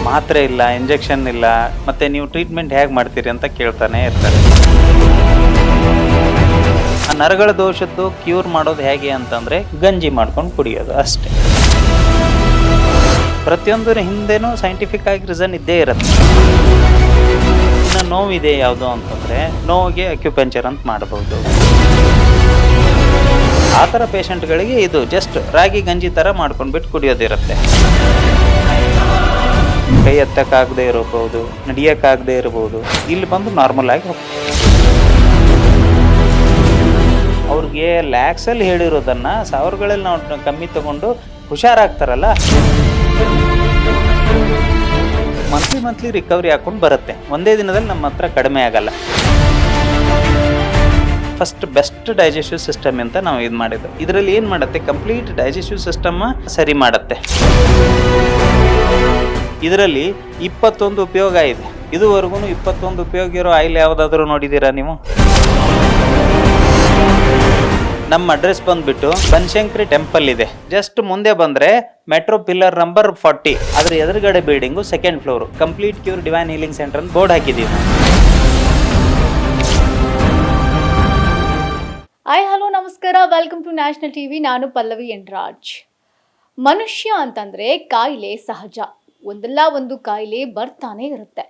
ಮಾತ್ರೆ ಇಲ್ಲ, ಇಂಜೆಕ್ಷನ್ ಇಲ್ಲ, ಮತ್ತು ನೀವು ಟ್ರೀಟ್ಮೆಂಟ್ ಹೇಗೆ ಮಾಡ್ತೀರಿ ಅಂತ ಕೇಳ್ತಾನೆ ಇರ್ತಾರೆ. ಆ ನರಗಳ ದೋಷದ್ದು ಕ್ಯೂರ್ ಮಾಡೋದು ಹೇಗೆ ಅಂತಂದರೆ ಗಂಜಿ ಮಾಡ್ಕೊಂಡು ಕುಡಿಯೋದು ಅಷ್ಟೇ. ಪ್ರತಿಯೊಂದರ ಹಿಂದೆನೂ ಸೈಂಟಿಫಿಕ್ ಆಗಿ ರೀಸನ್ ಇದ್ದೇ ಇರುತ್ತೆ. ಇನ್ನು ನೋವಿದೆ ಯಾವುದು ಅಂತಂದರೆ ನೋವಿಗೆ ಅಕ್ಯುಪಂಚರ್ ಅಂತ ಮಾಡ್ಬೋದು. ಆ ಥರ ಪೇಷಂಟ್ಗಳಿಗೆ ಇದು ಜಸ್ಟ್ ರಾಗಿ ಗಂಜಿ ಥರ ಮಾಡ್ಕೊಂಡ್ಬಿಟ್ಟು ಕುಡಿಯೋದಿರುತ್ತೆ. ಕೈ ಎತ್ತಕ್ಕಾಗದೇ ಇರಬಹುದು, ನಡಿಯೋಕ್ಕಾಗದೇ ಇರಬಹುದು, ಇಲ್ಲಿ ಬಂದು ನಾರ್ಮಲ್ ಆಗಿ ಹೋಗ್ತದೆ. ಅವ್ರಿಗೆ ಲ್ಯಾಕ್ಸಲ್ಲಿ ಹೇಳಿರೋದನ್ನು ಸಾವಿರಗಳಲ್ಲಿ ನಾವು ಕಮ್ಮಿ ತಗೊಂಡು ಹುಷಾರಾಗ್ತಾರಲ್ಲ, ಮಂತ್ಲಿ ರಿಕವರಿ ಹಾಕೊಂಡು ಬರುತ್ತೆ. ಒಂದೇ ದಿನದಲ್ಲಿ ನಮ್ಮ ಹತ್ರ ಕಡಿಮೆ ಆಗಲ್ಲ. ಫಸ್ಟ್ ಬೆಸ್ಟ್ ಡೈಜೆಸ್ಟಿವ್ ಸಿಸ್ಟಮ್ ಅಂತ ನಾವು ಇದು ಮಾಡಿದ್ದು. ಇದರಲ್ಲಿ ಏನು ಮಾಡುತ್ತೆ, ಕಂಪ್ಲೀಟ್ ಡೈಜೆಸ್ಟಿವ್ ಸಿಸ್ಟಮ್ ಸರಿ ಮಾಡುತ್ತೆ. ಇದರಲ್ಲಿ 21 ಉಪಯೋಗ ಇದೆ. ಇದುವರೆಗೂ 21 ಉಪಯೋಗ ಇರೋ ಆಯಿಲ್ ಯಾವುದಾದ್ರೂ ನೋಡಿದ್ದೀರಾ ನೀವು? ನಮ್ಮ ಅಡ್ರೆಸ್ ಬಂದ್ಬಿಟ್ಟು ಬನಶಂಕರಿ ಟೆಂಪಲ್ ಇದೆ. ಜಸ್ಟ್ ಮುಂದೆ ಬಂದರೆ ಮೆಟ್ರೋ ಪಿಲ್ಲರ್ ನಂಬರ್ 40, ಅದ್ರ ಎದುರುಗಡೆ building, 2nd floor, complete cure divine healing centre ಅಂತ ಬೋರ್ಡ್ ಹಾಕಿದ್ದೀವಿ. ಹಾಯ್ ಹಲೋ ನಮಸ್ಕಾರ, ವೆಲ್ಕಮ್ ಟು ನ್ಯಾಷನಲ್ ಟಿವಿ. ನಾನು ಪಲ್ಲವಿ ಎನ್ ರಾಜ್. ಮನುಷ್ಯ ಅಂತಂದರೆ ಕಾಯಿಲೆ ಸಹಜ. ಒಂದಲ್ಲ ಒಂದು ಕಾಯಿಲೆ ಬರ್ತಾನೆ ಇರುತ್ತೆ.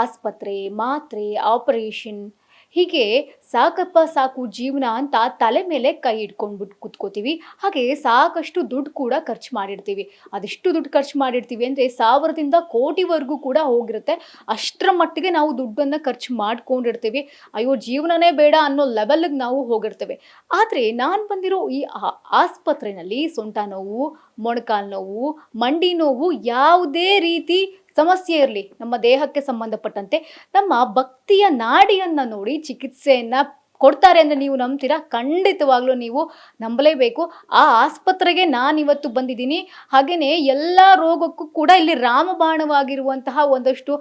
ಆಸ್ಪತ್ರೆ, ಮಾತ್ರೆ, ಆಪರೇಷನ್, ಹೀಗೆ ಸಾಕಪ್ಪ ಸಾಕು ಜೀವನ ಅಂತ ತಲೆ ಮೇಲೆ ಕೈ ಇಟ್ಕೊಂಡ್ಬಿಟ್ಟು ಕೂತ್ಕೋತೀವಿ. ಹಾಗೆ ಸಾಕಷ್ಟು ದುಡ್ಡು ಕೂಡ ಖರ್ಚು ಮಾಡಿರ್ತೀವಿ. ಅದೆಷ್ಟು ದುಡ್ಡು ಖರ್ಚು ಮಾಡಿರ್ತೀವಿ ಅಂದರೆ 1000ದಿಂದ ಕೋಟಿವರೆಗೂ ಕೂಡ ಹೋಗಿರುತ್ತೆ. ಅಷ್ಟರ ಮಟ್ಟಿಗೆ ನಾವು ದುಡ್ಡನ್ನು ಖರ್ಚು ಮಾಡ್ಕೊಂಡಿರ್ತೀವಿ. ಅಯ್ಯೋ ಜೀವನನೇ ಬೇಡ ಅನ್ನೋ ಲೆವೆಲ್ಗೆ ನಾವು ಹೋಗಿರ್ತೇವೆ. ಆದರೆ ನಾನು ಬಂದಿರೋ ಈ ಆಸ್ಪತ್ರೆಯಲ್ಲಿ ಸೊಂಟ ನೋವು, ಮೊಣಕಾಲು ನೋವು, ಮಂಡಿ ನೋವು, ಯಾವುದೇ ರೀತಿ ಸಮಸ್ಯೆ ಇರಲಿ, ನಮ್ಮ ದೇಹಕ್ಕೆ ಸಂಬಂಧಪಟ್ಟಂತೆ ನಮ್ಮ ಭಕ್ತಿಯ ನಾಡಿಯನ್ನು ನೋಡಿ ಚಿಕಿತ್ಸೆಯನ್ನು ಕೊಡ್ತಾರೆ ಅಂದರೆ ನೀವು ನಂಬ್ತೀರಾ? ಖಂಡಿತವಾಗ್ಲೂ ನೀವು ನಂಬಲೇಬೇಕು. ಆ ಆಸ್ಪತ್ರೆಗೆ ನಾನಿವತ್ತು ಬಂದಿದ್ದೀನಿ. ಹಾಗೆಯೇ ಎಲ್ಲ ರೋಗಕ್ಕೂ ಕೂಡ ಇಲ್ಲಿ ರಾಮಬಾಣವಾಗಿರುವಂತಹ ಒಂದಷ್ಟು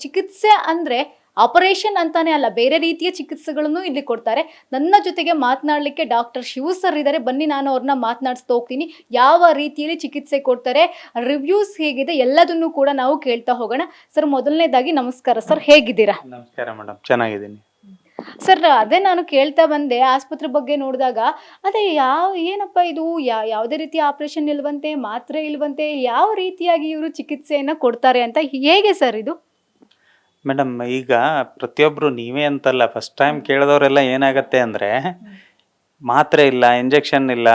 ಚಿಕಿತ್ಸೆ ಅಂದರೆ ಆಪರೇಷನ್ ಅಂತಾನೆ ಅಲ್ಲ, ಬೇರೆ ರೀತಿಯ ಚಿಕಿತ್ಸೆಗಳನ್ನು ಇಲ್ಲಿ ಕೊಡ್ತಾರೆ. ನನ್ನ ಜೊತೆಗೆ ಮಾತನಾಡಲಿಕ್ಕೆ ಡಾಕ್ಟರ್ ಶಿವು ಸರ್ ಇದ್ದಾರೆ. ಬನ್ನಿ ನಾನು ಅವ್ರನ್ನ ಮಾತನಾಡಿಸ್ತಾ ಹೋಗ್ತೀನಿ. ಯಾವ ರೀತಿಯಲ್ಲಿ ಚಿಕಿತ್ಸೆ ಕೊಡ್ತಾರೆ, ರಿವ್ಯೂಸ್ ಹೇಗಿದೆ, ಎಲ್ಲದನ್ನು ಕೂಡ ನಾವು ಕೇಳ್ತಾ ಹೋಗೋಣ. ಸರ್, ಮೊದಲನೇದಾಗಿ ನಮಸ್ಕಾರ ಸರ್, ಹೇಗಿದ್ದೀರಾ? ನಮಸ್ಕಾರ ಮೇಡಮ್, ಚೆನ್ನಾಗಿದ್ದೀನಿ ಸರ್. ಅದೇ ನಾನು ಕೇಳ್ತಾ ಬಂದೆ, ಆಸ್ಪತ್ರೆ ಬಗ್ಗೆ ನೋಡಿದಾಗ ಅದೇ ಏನಪ್ಪ ಇದು, ಯಾವುದೇ ರೀತಿ ಆಪರೇಷನ್ ಇಲ್ವಂತೆ, ಮಾತ್ರೆ ಇಲ್ವಂತೆ, ಯಾವ ರೀತಿಯಾಗಿ ಇವರು ಚಿಕಿತ್ಸೆಯನ್ನು ಕೊಡ್ತಾರೆ ಅಂತ. ಹೇಗೆ ಸರ್ ಇದು? ಮೇಡಮ್, ಈಗ ಪ್ರತಿಯೊಬ್ಬರು ನೀವೇ ಅಂತಲ್ಲ, ಫಸ್ಟ್ ಟೈಮ್ ಕೇಳಿದವರೆಲ್ಲ ಏನಾಗತ್ತೆ ಅಂದರೆ ಮಾತ್ರೆ ಇಲ್ಲ, ಇಂಜೆಕ್ಷನ್ ಇಲ್ಲ,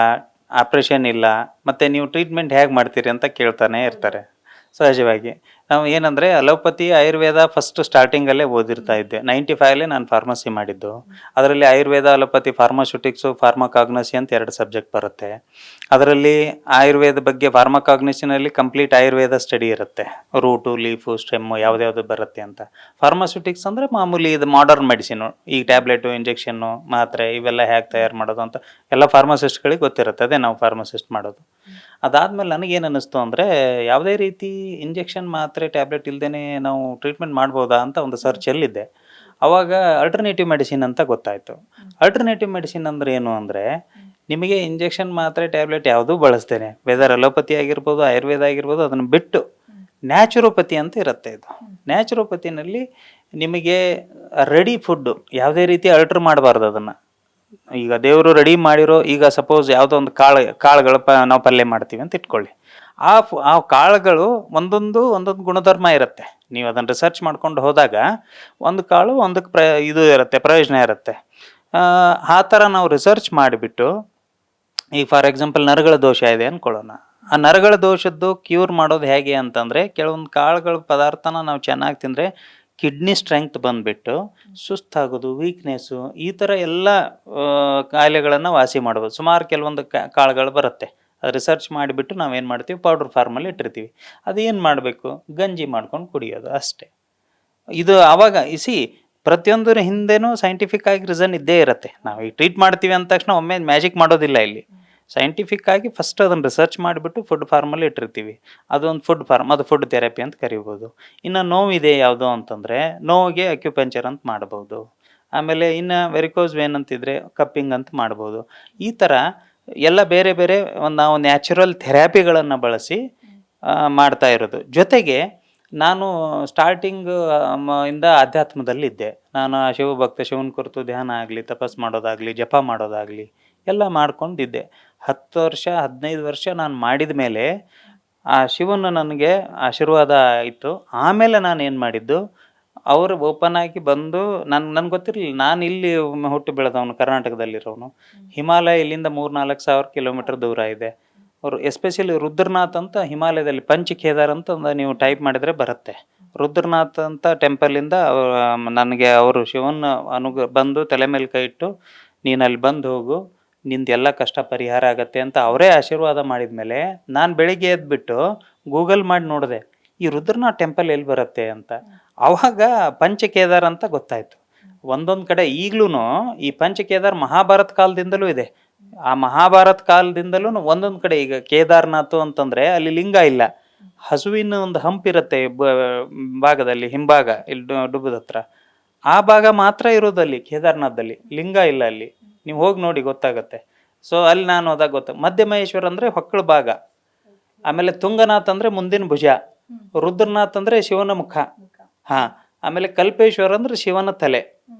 ಆಪ್ರೇಷನ್ ಇಲ್ಲ, ಮತ್ತು ನೀವು ಟ್ರೀಟ್ಮೆಂಟ್ ಹೇಗೆ ಮಾಡ್ತೀರಿ ಅಂತ ಕೇಳ್ತಾನೆ ಇರ್ತಾರೆ. ಸಹಜವಾಗಿ ನಾವು ಏನಂದರೆ ಅಲೋಪತಿ, ಆಯುರ್ವೇದ ಫಸ್ಟ್ ಸ್ಟಾರ್ಟಿಂಗಲ್ಲೇ ಓದಿರ್ತಾ ಇದ್ದೆ. 95 ನಾನು ಫಾರ್ಮಸಿ ಮಾಡಿದ್ದು. ಅದರಲ್ಲಿ ಆಯುರ್ವೇದ, ಅಲೋಪತಿ, ಫಾರ್ಮಾಸ್ಯೂಟಿಕ್ಸು, ಫಾರ್ಮಾಕಾಗ್ನಸಿ ಅಂತ 2 ಸಬ್ಜೆಕ್ಟ್ ಬರುತ್ತೆ. ಅದರಲ್ಲಿ ಆಯುರ್ವೇದ ಬಗ್ಗೆ ಫಾರ್ಮಾಕಾಗ್ನಸಿನಲ್ಲಿ ಕಂಪ್ಲೀಟ್ ಆಯುರ್ವೇದ ಸ್ಟಡಿ ಇರುತ್ತೆ. ರೂಟು, ಲೀಫು, ಸ್ಟೆಮ್ಮು ಯಾವ್ದ್ಯಾವುದು ಬರುತ್ತೆ ಅಂತ. ಫಾರ್ಮಾಸ್ಯೂಟಿಕ್ಸ್ ಅಂದರೆ ಮಾಮೂಲಿ ಇದು ಮಾಡರ್ನ್ ಮೆಡಿಸಿನು, ಈಗ ಟ್ಯಾಬ್ಲೆಟು, ಇಂಜೆಕ್ಷನ್ನು, ಮಾತ್ರೆ ಇವೆಲ್ಲ ಹೇಗೆ ತಯಾರು ಮಾಡೋದು ಅಂತ ಎಲ್ಲ ಫಾರ್ಮಸಿಸ್ಟ್ಗಳಿಗೆ ಗೊತ್ತಿರುತ್ತೆ. ಅದೇ ನಾವು ಫಾರ್ಮಸಿಸ್ಟ್ ಮಾಡೋದು. ಅದಾದಮೇಲೆ ನನಗೇನು ಅನ್ನಿಸ್ತು ಅಂದರೆ, ಯಾವುದೇ ರೀತಿ ಇಂಜೆಕ್ಷನ್, ಮಾತ್ರೆ, ಟ್ಯಾಬ್ಲೆಟ್ ಇಲ್ಲದೇ ನಾವು ಟ್ರೀಟ್ಮೆಂಟ್ ಮಾಡ್ಬೋದಾ ಅಂತ ಒಂದು ಸರ್ಚಲ್ಲಿದ್ದೆ. ಆವಾಗ ಅಲ್ಟರ್ನೇಟಿವ್ ಮೆಡಿಸಿನ್ ಅಂತ ಗೊತ್ತಾಯಿತು. ಅಲ್ಟರ್ನೇಟಿವ್ ಮೆಡಿಸಿನ್ ಅಂದರೆ ಏನು ಅಂದರೆ, ನಿಮಗೆ ಇಂಜೆಕ್ಷನ್, ಮಾತ್ರೆ, ಟ್ಯಾಬ್ಲೆಟ್ ಯಾವುದೂ ಬಳಸ್ತೇನೆ, ವೆದರ್ ಅಲೋಪತಿ ಆಗಿರ್ಬೋದು, ಆಯುರ್ವೇದ ಆಗಿರ್ಬೋದು, ಅದನ್ನು ಬಿಟ್ಟು ನ್ಯಾಚುರೋಪತಿ ಅಂತ ಇರುತ್ತೆ. ಇದು ನ್ಯಾಚುರೋಪತಿನಲ್ಲಿ ನಿಮಗೆ ರೆಡಿ ಫುಡ್ಡು, ಯಾವುದೇ ರೀತಿ ಅಲ್ಟ್ರ್ ಮಾಡಬಾರ್ದು ಅದನ್ನು. ಈಗ ದೇವರು ರೆಡಿ ಮಾಡಿರೋ, ಈಗ ಸಪೋಸ್ ಯಾವುದೋ ಒಂದು ಕಾಳುಗಳು ನಾವು ಪಲ್ಯ ಮಾಡ್ತೀವಿ ಅಂತ ಇಟ್ಕೊಳ್ಳಿ. ಆ ಕಾಳುಗಳು ಒಂದೊಂದು ಗುಣಧರ್ಮ ಇರುತ್ತೆ. ನೀವು ಅದನ್ನು ರಿಸರ್ಚ್ ಮಾಡ್ಕೊಂಡು ಹೋದಾಗ ಒಂದು ಕಾಳು ಒಂದಕ್ಕೆ ಇದು ಇರುತ್ತೆ, ಪ್ರಯೋಜನ ಇರುತ್ತೆ. ಆ ಥರ ನಾವು ರಿಸರ್ಚ್ ಮಾಡಿಬಿಟ್ಟು, ಈಗ ಫಾರ್ ಎಕ್ಸಾಂಪಲ್ ನರಗಳ ದೋಷ ಇದೆ ಅಂದ್ಕೊಳ್ಳೋಣ. ಆ ನರಗಳ ದೋಷದ್ದು ಕ್ಯೂರ್ ಮಾಡೋದು ಹೇಗೆ ಅಂತಂದರೆ, ಕೆಲವೊಂದು ಕಾಳುಗಳ ಪದಾರ್ಥನ ನಾವು ಚೆನ್ನಾಗಿ ತಿಂದರೆ ಕಿಡ್ನಿ ಸ್ಟ್ರೆಂಗ್ತ್ ಬಂದುಬಿಟ್ಟು ಸುಸ್ತಾಗೋದು, ವೀಕ್ನೆಸ್ಸು, ಈ ಥರ ಎಲ್ಲ ಕಾಯಿಲೆಗಳನ್ನು ವಾಸಿ ಮಾಡ್ಬೋದು. ಸುಮಾರು ಕೆಲವೊಂದು ಕಾಳುಗಳು ಬರುತ್ತೆ. ಅದು ರಿಸರ್ಚ್ ಮಾಡಿಬಿಟ್ಟು ನಾವೇನು ಮಾಡ್ತೀವಿ, ಪೌಡ್ರ್ ಫಾರ್ಮಲ್ಲಿ ಇಟ್ಟಿರ್ತೀವಿ. ಅದೇನು ಮಾಡಬೇಕು, ಗಂಜಿ ಮಾಡ್ಕೊಂಡು ಕುಡಿಯೋದು ಅಷ್ಟೇ. ಇದು ಆವಾಗ ಪ್ರತಿಯೊಂದರ ಹಿಂದೆನೂ ಸೈಂಟಿಫಿಕ್ ಆಗಿ ರೀಸನ್ ಇದ್ದೇ ಇರುತ್ತೆ. ನಾವು ಈಗ ಟ್ರೀಟ್ ಮಾಡ್ತೀವಿ ಅಂದ ತಕ್ಷಣ ಒಮ್ಮೆ ಮ್ಯಾಜಿಕ್ ಮಾಡೋದಿಲ್ಲ. ಇಲ್ಲಿ ಸೈಂಟಿಫಿಕ್ ಆಗಿ ಫಸ್ಟ್ ಅದನ್ನು ರಿಸರ್ಚ್ ಮಾಡಿಬಿಟ್ಟು ಫುಡ್ ಫಾರ್ಮಲ್ಲಿ ಇಟ್ಟಿರ್ತೀವಿ. ಅದೊಂದು ಫುಡ್ ಫಾರ್ಮ್, ಅದು ಫುಡ್ ಥೆರಪಿ ಅಂತ ಕರಿಬೋದು. ಇನ್ನು ನೋವಿದೆ ಯಾವುದು ಅಂತಂದರೆ, ನೋವಿಗೆ ಅಕ್ಯುಪಂಚರ್ ಅಂತ ಮಾಡ್ಬೋದು. ಆಮೇಲೆ ಇನ್ನು ವೆರಿಕೋಸ್ ವೇನ್ ಅಂತಿದ್ರೆ ಕಪ್ಪಿಂಗ್ ಅಂತ ಮಾಡ್ಬೋದು. ಈ ಥರ ಎಲ್ಲ ಬೇರೆ ಬೇರೆ ನಾವು ನ್ಯಾಚುರಲ್ ಥೆರಪಿಗಳನ್ನು ಬಳಸಿ ಮಾಡ್ತಾ ಇರೋದು. ಜೊತೆಗೆ ನಾನು ಸ್ಟಾರ್ಟಿಂಗ್ ಇಂದ ಅಧ್ಯಾತ್ಮದಲ್ಲಿದ್ದೆ. ನಾನು ಆ ಶಿವಭಕ್ತ, ಶಿವನ ಕುರಿತು ಧ್ಯಾನ ಆಗಲಿ, ತಪಸ್ ಮಾಡೋದಾಗಲಿ, ಜಪ ಮಾಡೋದಾಗಲಿ ಎಲ್ಲ ಮಾಡ್ಕೊಂಡಿದ್ದೆ. 10 ವರ್ಷ 15 ವರ್ಷ ನಾನು ಮಾಡಿದ ಮೇಲೆ ಆ ಶಿವನು ನನಗೆ ಆಶೀರ್ವಾದ ಆಯಿತು. ಆಮೇಲೆ ನಾನು ಏನು ಮಾಡಿದ್ದು, ಅವರು ಓಪನ್ ಆಗಿ ಬಂದು ನನ್ಗೆ ಗೊತ್ತಿರಲಿಲ್ಲ. ನಾನು ಇಲ್ಲಿ ಹುಟ್ಟಿ ಬೆಳೆದವನು, ಕರ್ನಾಟಕದಲ್ಲಿರೋನು. ಹಿಮಾಲಯ ಇಲ್ಲಿಂದ 3-4 ಸಾವಿರ ಕಿಲೋಮೀಟರ್ ದೂರ ಇದೆ. ಅವರು ಎಸ್ಪೆಷಲಿ ರುದ್ರನಾಥ್ ಅಂತ ಹಿಮಾಲಯದಲ್ಲಿ, ಪಂಚ ಕೇದಾರ್ ಅಂತ ಒಂದು ನೀವು ಟೈಪ್ ಮಾಡಿದರೆ ಬರುತ್ತೆ. ರುದ್ರನಾಥ್ ಅಂತ ಟೆಂಪಲಿಂದ ನನಗೆ ಅವರು ಶಿವನ ಬಂದು ತಲೆ ಮೇಲೆ ಕೈ ಇಟ್ಟು, ನೀನು ಅಲ್ಲಿ ಬಂದು ಹೋಗು, ನಿಂದು ಎಲ್ಲ ಕಷ್ಟ ಪರಿಹಾರ ಆಗತ್ತೆ ಅಂತ ಅವರೇ ಆಶೀರ್ವಾದ ಮಾಡಿದ ಮೇಲೆ ನಾನು ಬೆಳಿಗ್ಗೆ ಎದ್ಬಿಟ್ಟು ಗೂಗಲ್ ಮಾಡಿ ನೋಡಿದೆ, ಈ ರುದ್ರನಾಥ್ ಟೆಂಪಲ್ ಎಲ್ಲಿ ಬರುತ್ತೆ ಅಂತ. ಆವಾಗ ಪಂಚ ಕೇದಾರ್ ಅಂತ ಗೊತ್ತಾಯಿತು. ಒಂದೊಂದು ಕಡೆ ಈಗಲೂ ಈ ಪಂಚ ಕೇದಾರ್ ಮಹಾಭಾರತ ಕಾಲದಿಂದಲೂ ಇದೆ. ಆ ಮಹಾಭಾರತ ಕಾಲದಿಂದಲೂ ಒಂದೊಂದು ಕಡೆ, ಈಗ ಕೇದಾರ್ನಾಥ್ ಅಂತಂದರೆ ಅಲ್ಲಿ ಲಿಂಗ ಇಲ್ಲ, ಹಸುವಿನ ಒಂದು ಹಂಪಿರುತ್ತೆ ಭಾಗದಲ್ಲಿ, ಹಿಂಭಾಗ ಇಲ್ಲಿ ಡುಬ್ಬದ ಹತ್ರ, ಆ ಭಾಗ ಮಾತ್ರ ಇರೋದಲ್ಲಿ ಕೇದಾರ್ನಾಥದಲ್ಲಿ, ಲಿಂಗ ಇಲ್ಲ ಅಲ್ಲಿ. ನೀವು ಹೋಗಿ ನೋಡಿ ಗೊತ್ತಾಗತ್ತೆ. ಸೊ ಅಲ್ಲಿ ನಾನು ಹೋದಾಗ ಮಧ್ಯಮಹೇಶ್ವರ ಅಂದರೆ ಹೊಕ್ಕಳ ಭಾಗ, ಆಮೇಲೆ ತುಂಗನಾಥ್ ಅಂದರೆ ಮುಂದಿನ ಭುಜ, ರುದ್ರನಾಥ್ ಅಂದರೆ ಶಿವನ ಮುಖ, ಹಾಂ, ಆಮೇಲೆ ಕಲ್ಪೇಶ್ವರ ಅಂದರೆ ಶಿವನ ತಲೆ.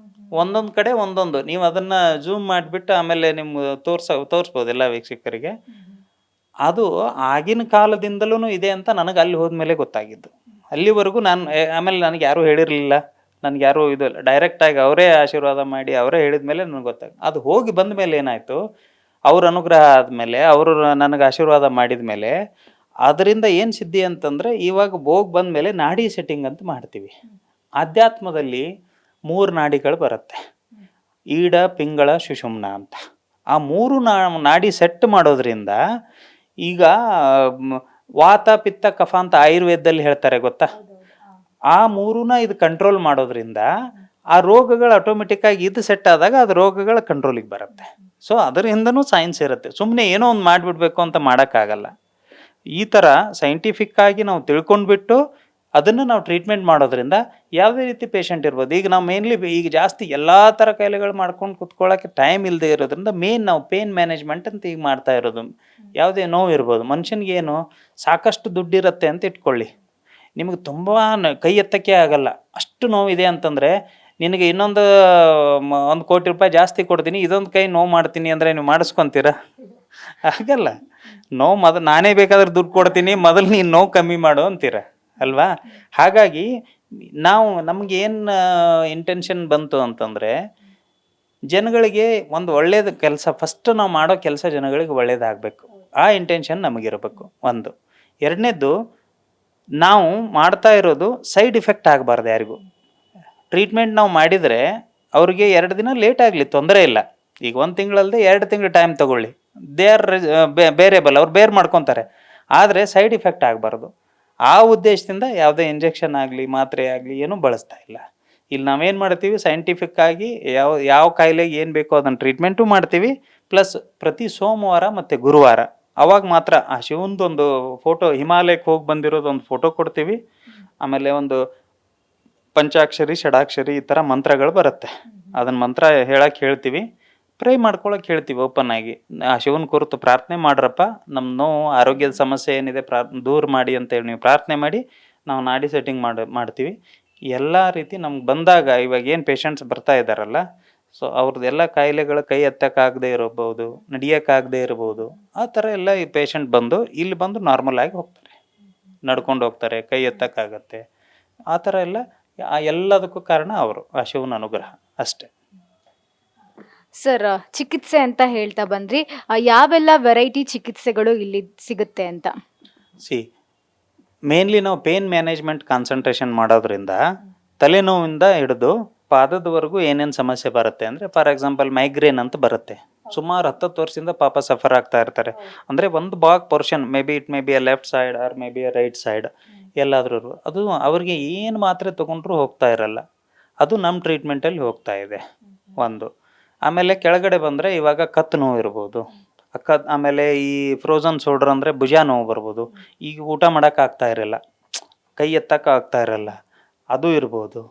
ಒಂದೊಂದು ಕಡೆ ಒಂದೊಂದು, ನೀವು ಅದನ್ನ ಜೂಮ್ ಮಾಡಿಬಿಟ್ಟು ಆಮೇಲೆ ನಿಮ್ಮ ತೋರಿಸ್ಬೋದು ಎಲ್ಲ ವೀಕ್ಷಕರಿಗೆ. ಅದು ಆಗಿನ ಕಾಲದಿಂದಲೂ ಇದೆ ಅಂತ ನನಗೆ ಅಲ್ಲಿ ಹೋದ್ಮೇಲೆ ಗೊತ್ತಾಗಿದ್ದು. ಅಲ್ಲಿವರೆಗೂ ನಾನು ಆಮೇಲೆ ನನಗೆ ಯಾರೂ ಹೇಳಿರಲಿಲ್ಲ, ನನಗೆ ಯಾರೂ ಇದು ಡೈರೆಕ್ಟಾಗಿ ಅವರೇ ಆಶೀರ್ವಾದ ಮಾಡಿ ಅವರೇ ಹೇಳಿದ ಮೇಲೆ ನನಗೆ ಗೊತ್ತಾಗ. ಅದು ಹೋಗಿ ಬಂದ ಮೇಲೆ ಏನಾಯಿತು, ಅವ್ರ ಅನುಗ್ರಹ ಆದಮೇಲೆ, ಅವರು ನನಗೆ ಆಶೀರ್ವಾದ ಮಾಡಿದ ಮೇಲೆ ಅದರಿಂದ ಏನು ಸಿದ್ಧಿ ಅಂತಂದರೆ, ಇವಾಗ ಹೋಗಿ ಬಂದ ಮೇಲೆ ನಾಡಿ ಸೆಟ್ಟಿಂಗ್ ಅಂತ ಮಾಡ್ತೀವಿ. ಆಧ್ಯಾತ್ಮದಲ್ಲಿ 3 ನಾಡಿಗಳು ಬರುತ್ತೆ, ಈಡ, ಪಿಂಗಳ, ಸುಷುಮ್ನ ಅಂತ. ಆ 3 ನಾಡಿ ಸೆಟ್ ಮಾಡೋದ್ರಿಂದ, ಈಗ ವಾತ, ಪಿತ್ತ, ಕಫ ಅಂತ ಆಯುರ್ವೇದದಲ್ಲಿ ಹೇಳ್ತಾರೆ ಗೊತ್ತಾ, ಆ 3ನ ಇದು ಕಂಟ್ರೋಲ್ ಮಾಡೋದ್ರಿಂದ ಆ ರೋಗಗಳು ಆಟೋಮೆಟಿಕ್ಕಾಗಿ ಇದು ಸೆಟ್ ಆದಾಗ ಅದು ರೋಗಗಳ ಕಂಟ್ರೋಲಿಗೆ ಬರುತ್ತೆ. ಸೊ ಅದರಿಂದನೂ ಸೈನ್ಸ್ ಇರುತ್ತೆ. ಸುಮ್ಮನೆ ಏನೋ ಒಂದು ಮಾಡಿಬಿಡ್ಬೇಕು ಅಂತ ಮಾಡೋಕ್ಕಾಗಲ್ಲ. ಈ ಥರ ಸೈಂಟಿಫಿಕ್ಕಾಗಿ ನಾವು ತಿಳ್ಕೊಂಡ್ಬಿಟ್ಟು ಅದನ್ನು ನಾವು ಟ್ರೀಟ್ಮೆಂಟ್ ಮಾಡೋದ್ರಿಂದ ಯಾವುದೇ ರೀತಿ ಪೇಷಂಟ್ ಇರ್ಬೋದು. ಈಗ ನಾವು ಮೇನ್ಲಿ ಈಗ ಜಾಸ್ತಿ ಎಲ್ಲ ಥರ ಕಾಯಿಲೆಗಳು ಮಾಡ್ಕೊಂಡು ಕುತ್ಕೊಳ್ಳೋಕ್ಕೆ ಟೈಮ್ ಇಲ್ಲದೆ ಇರೋದ್ರಿಂದ ನಾವು ಪೇನ್ ಮ್ಯಾನೇಜ್ಮೆಂಟ್ ಅಂತ ಈಗ ಮಾಡ್ತಾ ಇರೋದು. ಯಾವುದೇ ನೋವು ಇರ್ಬೋದು, ಮನುಷ್ಯನಿಗೆ ಏನು ಸಾಕಷ್ಟು ದುಡ್ಡಿರುತ್ತೆ ಅಂತ ಇಟ್ಕೊಳ್ಳಿ, ನಿಮಗೆ ತುಂಬ ಕೈ ಎತ್ತಕ್ಕೆ ಆಗಲ್ಲ, ಅಷ್ಟು ನೋವಿದೆ ಅಂತಂದರೆ ನಿನಗೆ ಇನ್ನೊಂದು 1 ಕೋಟಿ ರೂಪಾಯಿ ಜಾಸ್ತಿ ಕೊಡ್ತೀನಿ, ಇದೊಂದು ಕೈ ನೋವು ಮಾಡ್ತೀನಿ ಅಂದರೆ ನೀವು ಮಾಡಿಸ್ಕೊತೀರಾ? ಆಗಲ್ಲ. ನೋವು ನಾನೇ ಬೇಕಾದ್ರೆ ದುಡ್ಡು ಕೊಡ್ತೀನಿ, ಮೊದಲು ನೀನು ನೋವು ಕಮ್ಮಿ ಮಾಡು ಅಂತೀರ ಅಲ್ವಾ? ಹಾಗಾಗಿ ನಮ್ಗೆ ಏನು ಇಂಟೆನ್ಷನ್ ಬಂತು ಅಂತಂದರೆ, ಜನಗಳಿಗೆ ಒಂದು ಒಳ್ಳೇದು ಕೆಲಸ, ಫಸ್ಟ್ ನಾವು ಮಾಡೋ ಕೆಲಸ ಜನಗಳಿಗೆ ಒಳ್ಳೇದಾಗಬೇಕು, ಆ ಇಂಟೆನ್ಷನ್ ನಮಗಿರಬೇಕು ಒಂದು. ಎರಡನೇದ್ದು, ನಾವು ಮಾಡ್ತಾ ಇರೋದು ಸೈಡ್ ಇಫೆಕ್ಟ್ ಆಗಬಾರ್ದು ಯಾರಿಗೂ. ಟ್ರೀಟ್ಮೆಂಟ್ ನಾವು ಮಾಡಿದರೆ ಅವ್ರಿಗೆ 2 ದಿನ ಲೇಟ್ ಆಗಲಿ ತೊಂದರೆ ಇಲ್ಲ. ಈಗ 1 ತಿಂಗಳಲ್ಲದೆ 2 ತಿಂಗಳು ಟೈಮ್ ತೊಗೊಳ್ಳಿ, ದೇ ಆರ್ ಬೇರೇಬಲ್, ಅವ್ರು ಬೇರೆ ಮಾಡ್ಕೊತಾರೆ. ಆದರೆ ಸೈಡ್ ಇಫೆಕ್ಟ್ ಆಗಬಾರ್ದು. ಆ ಉದ್ದೇಶದಿಂದ ಯಾವುದೇ ಇಂಜೆಕ್ಷನ್ ಆಗಲಿ, ಮಾತ್ರೆ ಆಗಲಿ ಏನೂ ಬಳಸ್ತಾ ಇಲ್ಲ. ಇಲ್ಲಿ ನಾವೇನು ಮಾಡ್ತೀವಿ, ಸೈಂಟಿಫಿಕ್ಕಾಗಿ ಯಾವ ಕಾಯಿಲೆಗೆ ಏನು ಬೇಕೋ ಅದನ್ನು ಟ್ರೀಟ್ಮೆಂಟು ಮಾಡ್ತೀವಿ. ಪ್ಲಸ್ ಪ್ರತಿ ಸೋಮವಾರ ಮತ್ತು ಗುರುವಾರ ಅವಾಗ ಮಾತ್ರ ಆ ಶಿವಂದೊಂದು ಫೋಟೋ, ಹಿಮಾಲಯಕ್ಕೆ ಹೋಗಿ ಬಂದಿರೋದೊಂದು ಫೋಟೋ ಕೊಡ್ತೀವಿ. ಆಮೇಲೆ ಒಂದು ಪಂಚಾಕ್ಷರಿ, ಷಡಾಕ್ಷರಿ ಈ ಥರ ಮಂತ್ರಗಳು ಬರುತ್ತೆ, ಅದನ್ನು ಮಂತ್ರ ಹೇಳಕ್ಕೆ ಹೇಳ್ತೀವಿ, ಪ್ರೇ ಮಾಡ್ಕೊಳಕ್ಕೆ ಹೇಳ್ತೀವಿ ಓಪನ್ ಆಗಿ. ಆ ಶಿವನ ಕುರಿತು ಪ್ರಾರ್ಥನೆ ಮಾಡ್ರಪ್ಪ, ನಮ್ಮ ನೋವು ಆರೋಗ್ಯದ ಸಮಸ್ಯೆ ಏನಿದೆ ದೂರ ಮಾಡಿ ಅಂತೇಳಿ ನೀವು ಪ್ರಾರ್ಥನೆ ಮಾಡಿ ನಾವು ನಾಡಿ ಸೆಟ್ಟಿಂಗ್ ಮಾಡ್ತೀವಿ. ಎಲ್ಲ ರೀತಿ ನಮ್ಗೆ ಬಂದಾಗ, ಇವಾಗ ಏನು ಪೇಷಂಟ್ಸ್ ಬರ್ತಾ ಇದ್ದಾರಲ್ಲ, ಸೊ ಅವ್ರದ್ದೆಲ್ಲ ಕಾಯಿಲೆಗಳು ಕೈ ಎತ್ತಕ್ಕಾಗದೇ ಇರಬಹುದು, ನಡಿಯೋಕ್ಕಾಗದೇ ಇರ್ಬೋದು, ಆ ಥರ ಎಲ್ಲ ಈ ಪೇಷಂಟ್ ಬಂದು ಇಲ್ಲಿ ಬಂದು ನಾರ್ಮಲ್ ಆಗಿ ಹೋಗ್ತಾರೆ, ನಡ್ಕೊಂಡು ಹೋಗ್ತಾರೆ, ಕೈ ಎತ್ತಕ್ಕಾಗತ್ತೆ. ಆ ಥರ ಎಲ್ಲದಕ್ಕೂ ಕಾರಣ ಅವರು, ಆ ಶಿವನ ಅನುಗ್ರಹ ಅಷ್ಟೇ. ಸರ್, ಚಿಕಿತ್ಸೆ ಅಂತ ಹೇಳ್ತಾ ಬಂದ್ರಿ, ಯಾವೆಲ್ಲ ವೆರೈಟಿ ಚಿಕಿತ್ಸೆಗಳು ಇಲ್ಲಿ ಸಿಗುತ್ತೆ ಅಂತ? ಮೇನ್ಲಿ ನಾವು ಪೇನ್ ಮ್ಯಾನೇಜ್ಮೆಂಟ್ ಕಾನ್ಸಂಟ್ರೇಷನ್ ಮಾಡೋದ್ರಿಂದ ತಲೆನೋವಿಂದ ಹಿಡಿದು ಪಾದದವರೆಗೂ ಏನೇನು ಸಮಸ್ಯೆ ಬರುತ್ತೆ ಅಂದರೆ, ಫಾರ್ ಎಕ್ಸಾಂಪಲ್ ಮೈಗ್ರೇನ್ ಅಂತ ಬರುತ್ತೆ. ಸುಮಾರು 10 ವರ್ಷದಿಂದ ಪಾಪ ಸಫರ್ ಆಗ್ತಾ ಇರ್ತಾರೆ. ಅಂದರೆ ಒಂದು portion, it may be a left side or may be a right side, ಎಲ್ಲಾದ್ರೂ ಅದು ಅವ್ರಿಗೆ ಏನು ಮಾತ್ರೆ ತೊಗೊಂಡ್ರೂ ಹೋಗ್ತಾ ಇರಲ್ಲ. ಅದು ನಮ್ಮ ಟ್ರೀಟ್ಮೆಂಟಲ್ಲಿ ಹೋಗ್ತಾ ಇದೆ ಒಂದು. ಆಮೇಲೆ ಕೆಳಗಡೆ ಬಂದರೆ ಇವಾಗ ಕತ್ತು ನೋವು ಇರ್ಬೋದು, ಆಮೇಲೆ ಈ ಫ್ರೋಝನ್ ಶೋಲ್ಡರ್ ಅಂದರೆ ಭುಜ ನೋವು ಬರ್ಬೋದು. ಈಗ ಊಟ ಮಾಡೋಕ್ಕಾಗ್ತಾ ಇರಲ್ಲ, ಕೈ ಎತ್ತಕ್ಕಾಗ್ತಾ ಇರಲ್ಲ, ಅದು ಇರ್ಬೋದು.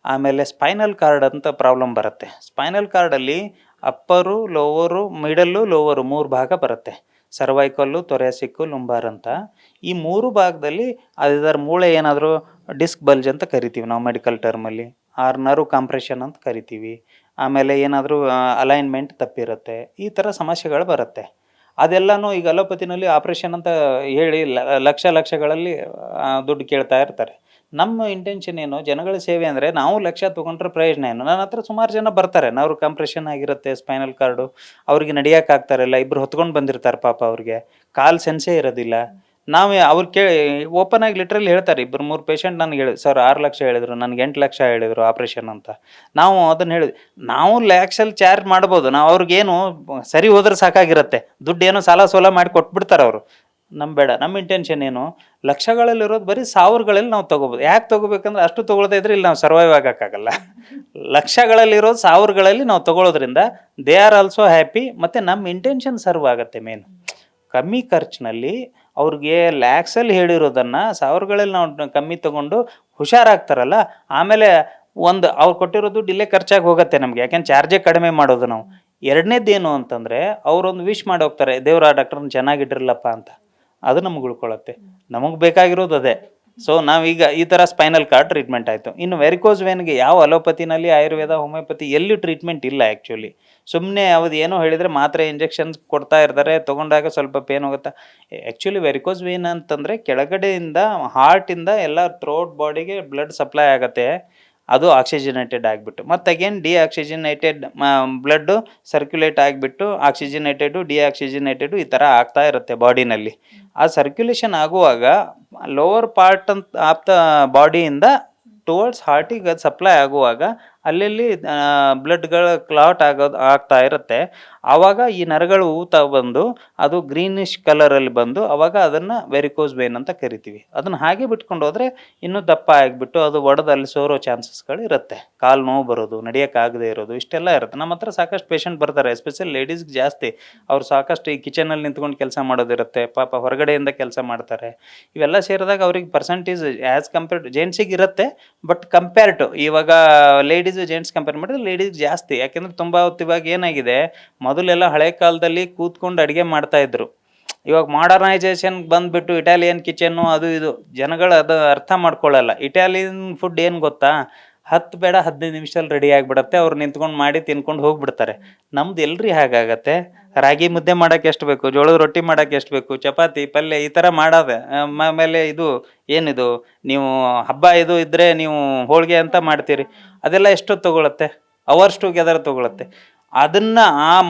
ಆಮೇಲೆ ಸ್ಪೈನಲ್ ಕಾರ್ಡ್ ಅಂತ ಪ್ರಾಬ್ಲಮ್ ಬರುತ್ತೆ. ಸ್ಪೈನಲ್ ಕಾರ್ಡಲ್ಲಿ ಅಪ್ಪರು, ಲೋವರು, ಮಿಡಲ್ಲು, ಲೋವರು 3 ಭಾಗ ಬರುತ್ತೆ. ಸರ್ವೈಕಲ್ಲು, ತೊರೆಸಿಕ್ಕು, ಲುಂಬಾರ್ ಅಂತ. ಈ 3 ಭಾಗದಲ್ಲಿ ಅದರ ಮೂಳೆ ಏನಾದರೂ ಡಿಸ್ಕ್ ಬಲ್ಜ್ ಅಂತ ಕರಿತೀವಿ ನಾವು ಮೆಡಿಕಲ್ ಟರ್ಮಲ್ಲಿ, ಆರ್ ನರ್ವ್ ಕಾಂಪ್ರೆಷನ್ ಅಂತ ಕರಿತೀವಿ. ಆಮೇಲೆ ಏನಾದರೂ ಅಲೈನ್ಮೆಂಟ್ ತಪ್ಪಿರುತ್ತೆ, ಈ ಥರ ಸಮಸ್ಯೆಗಳು ಬರುತ್ತೆ. ಅದೆಲ್ಲನೂ ಈಗ ಅಲೋಪತಿನಲ್ಲಿ ಆಪ್ರೇಷನ್ ಅಂತ ಹೇಳಿ ಲಕ್ಷಗಳಲ್ಲಿ ದುಡ್ಡು ಕೇಳ್ತಾ ಇರ್ತಾರೆ. ನಮ್ಮ ಇಂಟೆನ್ಷನ್ ಏನು, ಜನಗಳ ಸೇವೆ ಅಂದರೆ ನಾವು ಲಕ್ಷ ತೊಗೊಂಡ್ರೆ ಪ್ರಯೋಜನ ಏನು. ನನ್ನ ಹತ್ರ ಸುಮಾರು ಜನ ಬರ್ತಾರೆ, ನರ್ವ್ ಕಂಪ್ರೆಷನ್ ಆಗಿರುತ್ತೆ, ಸ್ಪೈನಲ್ ಕಾರ್ಡು, ಅವ್ರಿಗೆ ನಡೆಯೋಕ್ಕಾಗ್ತಾರಿಲ್ಲ, ಇಬ್ಬರು ಹೊತ್ಕೊಂಡು ಬಂದಿರ್ತಾರೆ ಪಾಪ, ಅವ್ರಿಗೆ ಕಾಲು ಸೆನ್ಸೇ ಇರೋದಿಲ್ಲ. ನಾವು ಅವ್ರು ಓಪನ್ ಆಗಿ ಲಿಟ್ರಲಿ ಹೇಳ್ತಾರೆ, 2-3 ಪೇಷಂಟ್ ನನಗೆ ಹೇಳಿ, ಸರ್ 6 ಲಕ್ಷ ಹೇಳಿದ್ರು, ನನಗೆ 8 ಲಕ್ಷ ಹೇಳಿದರು ಆಪ್ರೇಷನ್ ಅಂತ. ನಾವು ಅದನ್ನು ಹೇಳಿದ್ವಿ, ನಾವು ಲ್ಯಾಕ್ಸಲ್ಲಿ ಚಾರ್ಜ್ ಮಾಡ್ಬೋದು, ನಾವು ಅವ್ರಿಗೇನು ಸರಿ ಹೋದ್ರೆ ಸಾಕಾಗಿರುತ್ತೆ, ದುಡ್ಡೇನು ಸಾಲ ಸೋಲ ಮಾಡಿ ಕೊಟ್ಬಿಡ್ತಾರೆ ಅವರು. ಬೇಡ, ನಮ್ಮ ಇಂಟೆನ್ಷನ್ ಏನು, ಲಕ್ಷಗಳಲ್ಲಿರೋದು ಬರೀ ಸಾವಿರಗಳಲ್ಲಿ ನಾವು ತೊಗೋಬೋದು. ಯಾಕೆ ತೊಗೋಬೇಕಂದ್ರೆ ಅಷ್ಟು ತೊಗೊಳ್ತಾ ಇದ್ರೆ ಇಲ್ಲಿ ನಾವು ಸರ್ವೈವ್ ಆಗೋಕ್ಕಾಗಲ್ಲ. ಲಕ್ಷಗಳಲ್ಲಿರೋದು ಸಾವಿರಗಳಲ್ಲಿ ನಾವು ತೊಗೊಳೋದ್ರಿಂದ ದೇ ಆರ್ ಆಲ್ಸೋ ಹ್ಯಾಪಿ, ಮತ್ತು ನಮ್ಮ ಇಂಟೆನ್ಷನ್ ಸರ್ವ್ ಆಗುತ್ತೆ. ಮೇನ್ ಕಮ್ಮಿ ಖರ್ಚಿನಲ್ಲಿ ಅವ್ರಿಗೆ ಲ್ಯಾಕ್ಸಲ್ಲಿ ಹೇಳಿರೋದನ್ನು ಸಾವಿರಗಳಲ್ಲಿ ನಾವು ಕಮ್ಮಿ ತೊಗೊಂಡು ಹುಷಾರಾಗ್ತಾರಲ್ಲ, ಆಮೇಲೆ ಅವ್ರು ಕೊಟ್ಟಿರೋ ದುಡ್ಡು ಇಲ್ಲೇ ಖರ್ಚಾಗಿ ಹೋಗುತ್ತೆ ನಮಗೆ, ಯಾಕೆಂದ್ರೆ ಚಾರ್ಜೇ ಕಡಿಮೆ ಮಾಡೋದು ನಾವು. ಎರಡನೇದೇನು ಅಂತಂದರೆ, ಅವರೊಂದು ವಿಶ್ ಮಾಡಿ ಹೋಗ್ತಾರೆ, ದೇವ್ರ ಡಾಕ್ಟ್ರನ್ನ ಚೆನ್ನಾಗಿಟ್ಟಿರಲಪ್ಪ ಅಂತ, ಅದು ನಮ್ಗೆ ಉಳ್ಕೊಳತ್ತೆ. ನಮಗೆ ಬೇಕಾಗಿರೋದು ಅದೇ. ಸೊ ನಾವೀಗ ಈ ಥರ ಸ್ಪೈನಲ್ ಕಾರ್ಡ್ ಟ್ರೀಟ್ಮೆಂಟ್ ಆಯಿತು. ಇನ್ನು ವೆರಿಕೋಸ್ ವೇನ್ಗೆ ಯಾವ ಅಲೋಪತಿನಲ್ಲಿ, ಆಯುರ್ವೇದ, ಹೋಮಿಯೋಪತಿ ಎಲ್ಲಿ ಟ್ರೀಟ್ಮೆಂಟ್ ಇಲ್ಲ ಆ್ಯಕ್ಚುಲಿ. ಸುಮ್ಮನೆ ಅವ್ರು ಏನೋ ಹೇಳಿದರೆ ಮಾತ್ರೆ ಇಂಜೆಕ್ಷನ್ಸ್ ಕೊಡ್ತಾ ಇರ್ತಾರೆ, ತೊಗೊಂಡಾಗ ಸ್ವಲ್ಪ ಪೇನ್ ಹೋಗುತ್ತೆ. ಆ್ಯಕ್ಚುಲಿ ವೆರಿಕೋಸ್ ವೇನ್ ಅಂತಂದರೆ ಕೆಳಗಡೆಯಿಂದ ಹಾರ್ಟಿಂದ ಎಲ್ಲ ಥ್ರೋಟ್ ಬಾಡಿಗೆ ಬ್ಲಡ್ ಸಪ್ಲೈ ಆಗುತ್ತೆ, ಅದು ಆಕ್ಸಿಜನೇಟೆಡ್ ಆಗಿಬಿಟ್ಟು, ಮತ್ತು ಅಗೇನ್ ಡಿಆಕ್ಸಿಜನೇಟೆಡ್ ಬ್ಲಡ್ಡು ಸರ್ಕ್ಯುಲೇಟ್ ಆಗಿಬಿಟ್ಟು ಆಕ್ಸಿಜನೇಟೆಡು ಡಿಆಕ್ಸಿಜನೇಟೆಡು ಈ ಥರ ಆಗ್ತಾ ಇರುತ್ತೆ ಬಾಡಿನಲ್ಲಿ. ಆ ಸರ್ಕ್ಯುಲೇಷನ್ ಆಗುವಾಗ ಲೋವರ್ ಪಾರ್ಟ್ ಆಫ್ ದ ಬಾಡಿಯಿಂದ ಟುವರ್ಡ್ಸ್ ಹಾರ್ಟಿಗೆ ಅದು ಸಪ್ಲೈ ಆಗುವಾಗ ಅಲ್ಲಲ್ಲಿ ಬ್ಲಡ್ಗಳು ಕ್ಲಾಟ್ ಆಗ್ತಾ ಇರುತ್ತೆ. ಆವಾಗ ಈ ನರಗಳು ಊತ ಬಂದು ಅದು ಗ್ರೀನಿಶ್ ಕಲರಲ್ಲಿ ಬಂದು ಆವಾಗ ಅದನ್ನು ವೆರಿಕೋಸ್ ವೇನ್ ಅಂತ ಕರಿತೀವಿ. ಅದನ್ನು ಹಾಗೆ ಬಿಟ್ಕೊಂಡು ಹೋದರೆ ಇನ್ನೂ ದಪ್ಪ ಆಗಿಬಿಟ್ಟು ಅದು ಒಡೆದಲ್ಲಿ ಸೋರೋ ಚಾನ್ಸಸ್ಗಳು ಇರುತ್ತೆ, ಕಾಲು ನೋವು ಬರೋದು, ನಡೆಯೋಕ್ಕಾಗದೇ ಇರೋದು, ಇಷ್ಟೆಲ್ಲ ಇರುತ್ತೆ. ನಮ್ಮ ಹತ್ರ ಸಾಕಷ್ಟು ಪೇಷಂಟ್ ಬರ್ತಾರೆ, ಎಸ್ಪೆಷಲಿ ಲೇಡೀಸ್ಗೆ ಜಾಸ್ತಿ. ಅವ್ರು ಸಾಕಷ್ಟು ಈ ಕಿಚನಲ್ಲಿ ನಿಂತ್ಕೊಂಡು ಕೆಲಸ ಮಾಡೋದಿರುತ್ತೆ, ಪಾಪ ಹೊರಗಡೆಯಿಂದ ಕೆಲಸ ಮಾಡ್ತಾರೆ. ಇವೆಲ್ಲ ಸೇರಿದಾಗ ಅವ್ರಿಗೆ ಪರ್ಸೆಂಟೇಜ್ ಆ್ಯಸ್ ಕಂಪೇರ್ಡ್ ಜೆಂಟ್ಸಿಗೆ ಇರುತ್ತೆ, ಬಟ್ ಕಂಪೇರ್ ಟು ಇವಾಗ ಲೇಡೀಸ್ ಜೆಂಟ್ಸ್ ಕಂಪೇರ್ ಮಾಡಿದ್ರೆ ಲೇಡೀಸ್ ಜಾಸ್ತಿ. ಯಾಕೆಂದರೆ ತುಂಬ ಹೊತ್ತು ಇವಾಗ ಏನಾಗಿದೆ, ಮೊದಲೆಲ್ಲ ಹಳೆ ಕಾಲದಲ್ಲಿ ಕೂತ್ಕೊಂಡು ಅಡುಗೆ ಮಾಡ್ತಾಯಿದ್ರು. ಇವಾಗ ಮಾಡರ್ನೈಸೇಷನ್ ಬಂದುಬಿಟ್ಟು ಇಟಾಲಿಯನ್ ಕಿಚನ್ನು ಅದು ಇದು, ಜನಗಳು ಅದು ಅರ್ಥ ಮಾಡ್ಕೊಳ್ಳಲ್ಲ. ಇಟಾಲಿಯನ್ ಫುಡ್ ಏನು ಗೊತ್ತಾ, 10 ಬೇಡ 15 ನಿಮಿಷದಲ್ಲಿ ರೆಡಿ ಆಗಿಬಿಡತ್ತೆ, ಅವ್ರು ನಿಂತ್ಕೊಂಡು ಮಾಡಿ ತಿನ್ಕೊಂಡು ಹೋಗ್ಬಿಡ್ತಾರೆ. ನಮ್ದು ಎಲ್ರಿ ಹಾಗಾಗತ್ತೆ. ರಾಗಿ ಮುದ್ದೆ ಮಾಡೋಕ್ಕೆ ಎಷ್ಟು ಬೇಕು, ಜೋಳದ ರೊಟ್ಟಿ ಮಾಡೋಕ್ಕೆ ಎಷ್ಟು ಬೇಕು, ಚಪಾತಿ ಪಲ್ಯ ಈ ಥರ ಮಾಡೋದೆ. ಆಮೇಲೆ ಇದು ಏನಿದು, ನೀವು ಹಬ್ಬ ಇದು ಇದ್ದರೆ ನೀವು ಹೋಳಿಗೆ ಅಂತ ಮಾಡ್ತೀರಿ, ಅದೆಲ್ಲ ಎಷ್ಟೊತ್ತು ತೊಗೊಳತ್ತೆ, ಅವರ್ಸ್ ಟುಗೆದರ್ ತೊಗೊಳತ್ತೆ. ಅದನ್ನು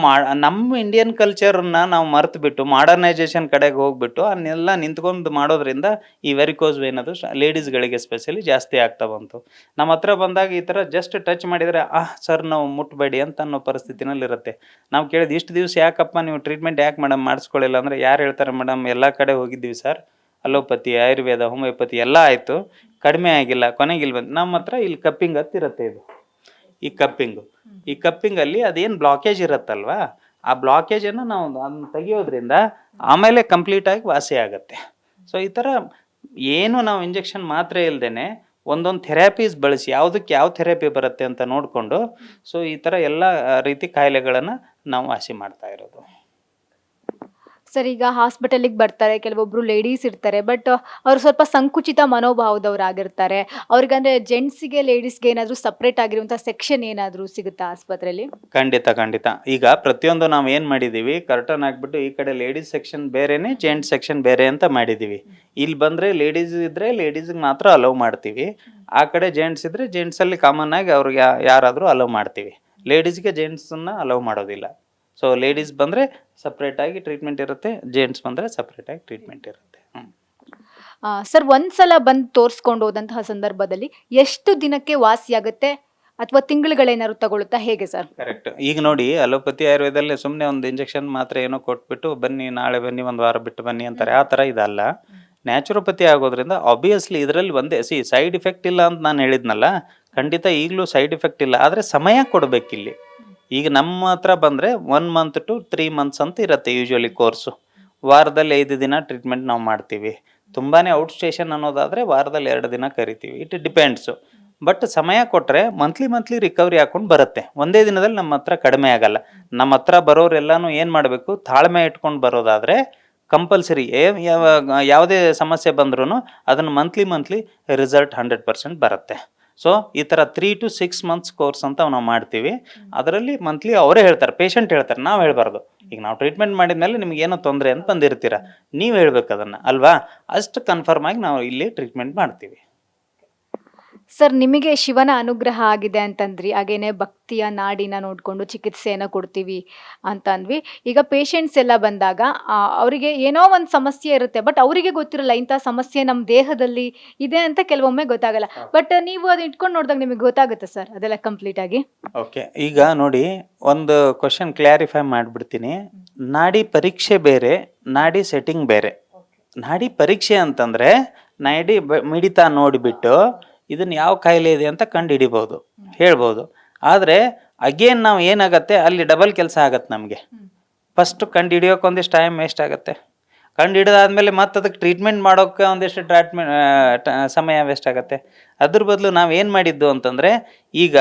ನಮ್ಮ ಇಂಡಿಯನ್ ಕಲ್ಚರನ್ನ ನಾವು ಮರೆತು ಬಿಟ್ಟು ಮಾಡರ್ನೈಸೇಷನ್ ಕಡೆಗೆ ಹೋಗ್ಬಿಟ್ಟು ಅದನ್ನೆಲ್ಲ ನಿಂತ್ಕೊಂಡು ಮಾಡೋದ್ರಿಂದ ಈ ವೆರಿಕೋಸ್ ವೇನ್ ಅದು ಲೇಡೀಸ್ಗಳಿಗೆ ಸ್ಪೆಷಲಿ ಜಾಸ್ತಿ ಆಗ್ತಾ ಬಂತು. ನಮ್ಮ ಹತ್ರ ಬಂದಾಗ ಈ ಥರ ಜಸ್ಟ್ ಟಚ್ ಮಾಡಿದರೆ ಸರ್ ನಾವು ಮುಟ್ಬೇಡಿ ಅಂತ ಅನ್ನೋ ಪರಿಸ್ಥಿತಿನಲ್ಲಿರುತ್ತೆ. ನಾವು ಕೇಳಿದ ಇಷ್ಟು ದಿವಸ ಯಾಕಪ್ಪ ನೀವು ಟ್ರೀಟ್ಮೆಂಟ್ ಯಾಕೆ ಮೇಡಮ್ ಮಾಡಿಸ್ಕೊಳ್ಳಿಲ್ಲ ಅಂದರೆ, ಯಾರು ಹೇಳ್ತಾರೆ ಮೇಡಮ್ ಎಲ್ಲ ಕಡೆ ಹೋಗಿದ್ದೀವಿ ಸರ್, ಅಲೋಪತಿ, ಆಯುರ್ವೇದ, ಹೋಮಿಯೋಪತಿ ಎಲ್ಲ ಆಯಿತು, ಕಡಿಮೆ ಆಗಿಲ್ಲ, ಕೊನೆಗಿಲ್ ಬಂದು ನಮ್ಮ ಹತ್ರ ಇಲ್ಲಿ ಕಪ್ಪಿಂಗ್ ಹತ್ತಿರುತ್ತೆ. ಇದು ಈ ಕಪ್ಪಿಂಗಲ್ಲಿ ಅದೇನು ಬ್ಲಾಕೇಜ್ ಇರುತ್ತಲ್ವ, ಆ ಬ್ಲಾಕೇಜನ್ನು ನಾವು ಅದನ್ನು ತೆಗಿಯೋದ್ರಿಂದ ಆಮೇಲೆ ಕಂಪ್ಲೀಟಾಗಿ ವಾಸಿ ಆಗುತ್ತೆ. ಸೊ ಈ ಥರ ಏನು ನಾವು ಇಂಜೆಕ್ಷನ್ ಮಾತ್ರೆ ಇಲ್ಲದೇ ಒಂದೊಂದು ಥೆರಪೀಸ್ ಬಳಸಿ ಯಾವುದಕ್ಕೆ ಯಾವ ಥೆರಪಿ ಬರುತ್ತೆ ಅಂತ ನೋಡಿಕೊಂಡು, ಸೊ ಈ ಥರ ಎಲ್ಲ ರೀತಿ ಕಾಯಿಲೆಗಳನ್ನು ನಾವು ವಾಸಿ ಮಾಡ್ತಾ ಇರೋದು. ಸರ್, ಈಗ ಹಾಸ್ಪಿಟಲಿಗೆ ಬರ್ತಾರೆ, ಕೆಲವೊಬ್ರು ಲೇಡೀಸ್ ಇರ್ತಾರೆ, ಬಟ್ ಅವ್ರು ಸ್ವಲ್ಪ ಸಂಕುಚಿತ ಮನೋಭಾವದವ್ರಾಗಿರ್ತಾರೆ. ಅವ್ರಿಗಂದ್ರೆ ಜೆಂಟ್ಸಿಗೆ ಲೇಡೀಸ್ಗೆ ಏನಾದರೂ ಸಪ್ರೇಟ್ ಆಗಿರುವಂಥ ಸೆಕ್ಷನ್ ಏನಾದರೂ ಸಿಗುತ್ತಾ ಆಸ್ಪತ್ರೆಯಲ್ಲಿ? ಖಂಡಿತ. ಈಗ ಪ್ರತಿಯೊಂದು ನಾವು ಏನು ಮಾಡಿದ್ದೀವಿ, ಕರ್ಟನ್ ಹಾಕ್ಬಿಟ್ಟು ಈ ಕಡೆ ಲೇಡೀಸ್ ಸೆಕ್ಷನ್ ಬೇರೆನೇ, ಜೆಂಟ್ಸ್ ಸೆಕ್ಷನ್ ಬೇರೆ ಅಂತ ಮಾಡಿದ್ದೀವಿ. ಇಲ್ಲಿ ಬಂದರೆ ಲೇಡೀಸ್ ಇದ್ದರೆ ಲೇಡೀಸ್ಗೆ ಮಾತ್ರ ಅಲೋ ಮಾಡ್ತೀವಿ, ಆ ಕಡೆ ಜೆಂಟ್ಸ್ ಇದ್ದರೆ ಜೆಂಟ್ಸಲ್ಲಿ ಕಾಮನ್ ಆಗಿ ಅವ್ರಿಗೆ ಯಾರಾದರೂ ಅಲೋ ಮಾಡ್ತೀವಿ. ಲೇಡೀಸ್ಗೆ ಜೆಂಟ್ಸನ್ನು ಅಲೋ ಮಾಡೋದಿಲ್ಲ. ಸೊ ಲೇಡೀಸ್ ಬಂದರೆ ಸಪ್ರೇಟಾಗಿ ಟ್ರೀಟ್ಮೆಂಟ್ ಇರುತ್ತೆ, ಜೆಂಟ್ಸ್ ಬಂದರೆ ಸಪ್ರೇಟಾಗಿ ಟ್ರೀಟ್ಮೆಂಟ್ ಇರುತ್ತೆ. ಸರ್, ಒಂದ್ಸಲ ಬಂದು ತೋರಿಸ್ಕೊಂಡು ಹೋದಂತಹ ಸಂದರ್ಭದಲ್ಲಿ ಎಷ್ಟು ದಿನಕ್ಕೆ ವಾಸಿ ಆಗುತ್ತೆ, ಅಥವಾ ತಿಂಗಳುಗಳೇನಾದ್ರು ತಗೊಳುತ್ತಾ, ಹೇಗೆ ಸರ್? ಕರೆಕ್ಟ್. ಈಗ ನೋಡಿ, ಅಲೋಪತಿ ಆಯುರ್ವೇದದಲ್ಲಿ ಸುಮ್ಮನೆ ಒಂದು ಇಂಜೆಕ್ಷನ್ ಮಾತ್ರ ಏನೋ ಕೊಟ್ಬಿಟ್ಟು ಬನ್ನಿ, ನಾಳೆ ಬನ್ನಿ, ಒಂದು ವಾರ ಬಿಟ್ಟು ಬನ್ನಿ ಅಂತಾರೆ, ಆ ಥರ ಇದಲ್ಲ. ನ್ಯಾಚುರೋಪತಿ ಆಗೋದ್ರಿಂದ ಆಬ್ವಿಯಸ್ಲಿ ಇದರಲ್ಲಿ ಒಂದೇ ಸೈಡ್ ಇಫೆಕ್ಟ್ ಇಲ್ಲ ಅಂತ ನಾನು ಹೇಳಿದ್ನಲ್ಲ, ಖಂಡಿತ ಈಗಲೂ ಸೈಡ್ ಇಫೆಕ್ಟ್ ಇಲ್ಲ, ಆದರೆ ಸಮಯ ಕೊಡಬೇಕಿಲ್ಲಿ. ಈಗ ನಮ್ಮ ಹತ್ರ ಬಂದರೆ 1 month to 3 months ಅಂತ ಇರುತ್ತೆ ಯೂಶ್ವಲಿ ಕೋರ್ಸು. ವಾರದಲ್ಲಿ 5 ದಿನ ಟ್ರೀಟ್ಮೆಂಟ್ ನಾವು ಮಾಡ್ತೀವಿ. ತುಂಬಾ ಔಟ್ ಸ್ಟೇಷನ್ ಅನ್ನೋದಾದರೆ ವಾರದಲ್ಲಿ 2 ದಿನ ಕರಿತೀವಿ. It depends. ಬಟ್ ಸಮಯ ಕೊಟ್ಟರೆ ಮಂತ್ಲಿ ರಿಕವರಿ ಹಾಕೊಂಡು ಬರುತ್ತೆ. ಒಂದೇ ದಿನದಲ್ಲಿ ನಮ್ಮ ಹತ್ರ ಕಡಿಮೆ ಆಗಲ್ಲ. ನಮ್ಮ ಹತ್ರ ಬರೋರೆಲ್ಲಾನು ಏನು ಮಾಡಬೇಕು, ತಾಳ್ಮೆ ಇಟ್ಕೊಂಡು ಬರೋದಾದರೆ ಕಂಪಲ್ಸರಿ ಯಾವುದೇ ಸಮಸ್ಯೆ ಬಂದ್ರೂ ಅದನ್ನು ಮಂತ್ಲಿ ರಿಸಲ್ಟ್ 100% ಬರುತ್ತೆ. ಸೊ ಈ ಥರ 3 to 6 months ಕೋರ್ಸ್ ಅಂತ ನಾವು ಮಾಡ್ತೀವಿ. ಅದರಲ್ಲಿ ಮಂತ್ಲಿ ಅವರೇ ಹೇಳ್ತಾರೆ, ಪೇಷಂಟ್ ಹೇಳ್ತಾರೆ, ನಾವು ಹೇಳ್ಬಾರ್ದು. ಈಗ ನಾವು ಟ್ರೀಟ್ಮೆಂಟ್ ಮಾಡಿದ್ಮೇಲೆ ನಿಮ್ಗೆ ಏನೋ ತೊಂದರೆ ಅಂತ ಬಂದಿರ್ತೀರ, ನೀವು ಹೇಳ್ಬೇಕು ಅದನ್ನು ಅಲ್ವಾ. ಅಷ್ಟು ಕನ್ಫರ್ಮ್ ಆಗಿ ನಾವು ಇಲ್ಲಿ ಟ್ರೀಟ್ಮೆಂಟ್ ಮಾಡ್ತೀವಿ. ಸರ್, ನಿಮಗೆ ಶಿವನ ಅನುಗ್ರಹ ಆಗಿದೆ ಅಂತಂದ್ರಿ, ಹಾಗೇನೆ ಭಕ್ತಿಯ ನಾಡಿನ ನೋಡಿಕೊಂಡು ಚಿಕಿತ್ಸೆಯನ್ನು ಕೊಡ್ತೀವಿ ಅಂತ ಅಂದ್ವಿ. ಈಗ ಪೇಷಂಟ್ಸ್ ಎಲ್ಲ ಬಂದಾಗ ಅವರಿಗೆ ಏನೋ ಒಂದು ಸಮಸ್ಯೆ ಇರುತ್ತೆ, ಬಟ್ ಅವರಿಗೆ ಗೊತ್ತಿರಲ್ಲ ಇಂಥ ಸಮಸ್ಯೆ ನಮ್ಮ ದೇಹದಲ್ಲಿ ಇದೆ ಅಂತ ಕೆಲವೊಮ್ಮೆ ಗೊತ್ತಾಗಲ್ಲ. ಬಟ್ ನೀವು ಅದು ಇಟ್ಕೊಂಡು ನೋಡಿದಾಗ ನಿಮಗೆ ಗೊತ್ತಾಗುತ್ತೆ ಸರ್ ಅದೆಲ್ಲ ಕಂಪ್ಲೀಟ್ ಆಗಿ. ಓಕೆ, ಈಗ ನೋಡಿ ಒಂದು ಕ್ವಶನ್ ಕ್ಲಾರಿಫೈ ಮಾಡಿಬಿಡ್ತೀನಿ. ನಾಡಿ ಪರೀಕ್ಷೆ ಬೇರೆ, ನಾಡಿ ಸೆಟ್ಟಿಂಗ್ ಬೇರೆ. ನಾಡಿ ಪರೀಕ್ಷೆ ಅಂತಂದರೆ ನಾಡಿ ಮಿಡಿತ ನೋಡಿಬಿಟ್ಟು ಇದನ್ನು ಯಾವ ಕಾಯಿಲೆ ಇದೆ ಅಂತ ಕಂಡು ಹಿಡಿಬೋದು, ಹೇಳ್ಬೋದು. ಆದರೆ ಅಗೇನ್ ನಾವು ಏನಾಗತ್ತೆ, ಅಲ್ಲಿ ಡಬಲ್ ಕೆಲಸ ಆಗತ್ತೆ ನಮಗೆ. ಫಸ್ಟು ಕಂಡು ಹಿಡಿಯೋಕೆ ಒಂದಿಷ್ಟು ಟೈಮ್ ವೇಸ್ಟ್ ಆಗುತ್ತೆ. ಕಂಡು ಹಿಡಿದಾದ್ಮೇಲೆ ಮತ್ತೆ ಅದಕ್ಕೆ ಟ್ರೀಟ್ಮೆಂಟ್ ಮಾಡೋಕ್ಕೆ ಒಂದಿಷ್ಟು ಸಮಯ ವೇಸ್ಟ್ ಆಗುತ್ತೆ. ಅದ್ರ ಬದಲು ನಾವು ಏನು ಮಾಡಿದ್ದು ಅಂತಂದರೆ, ಈಗ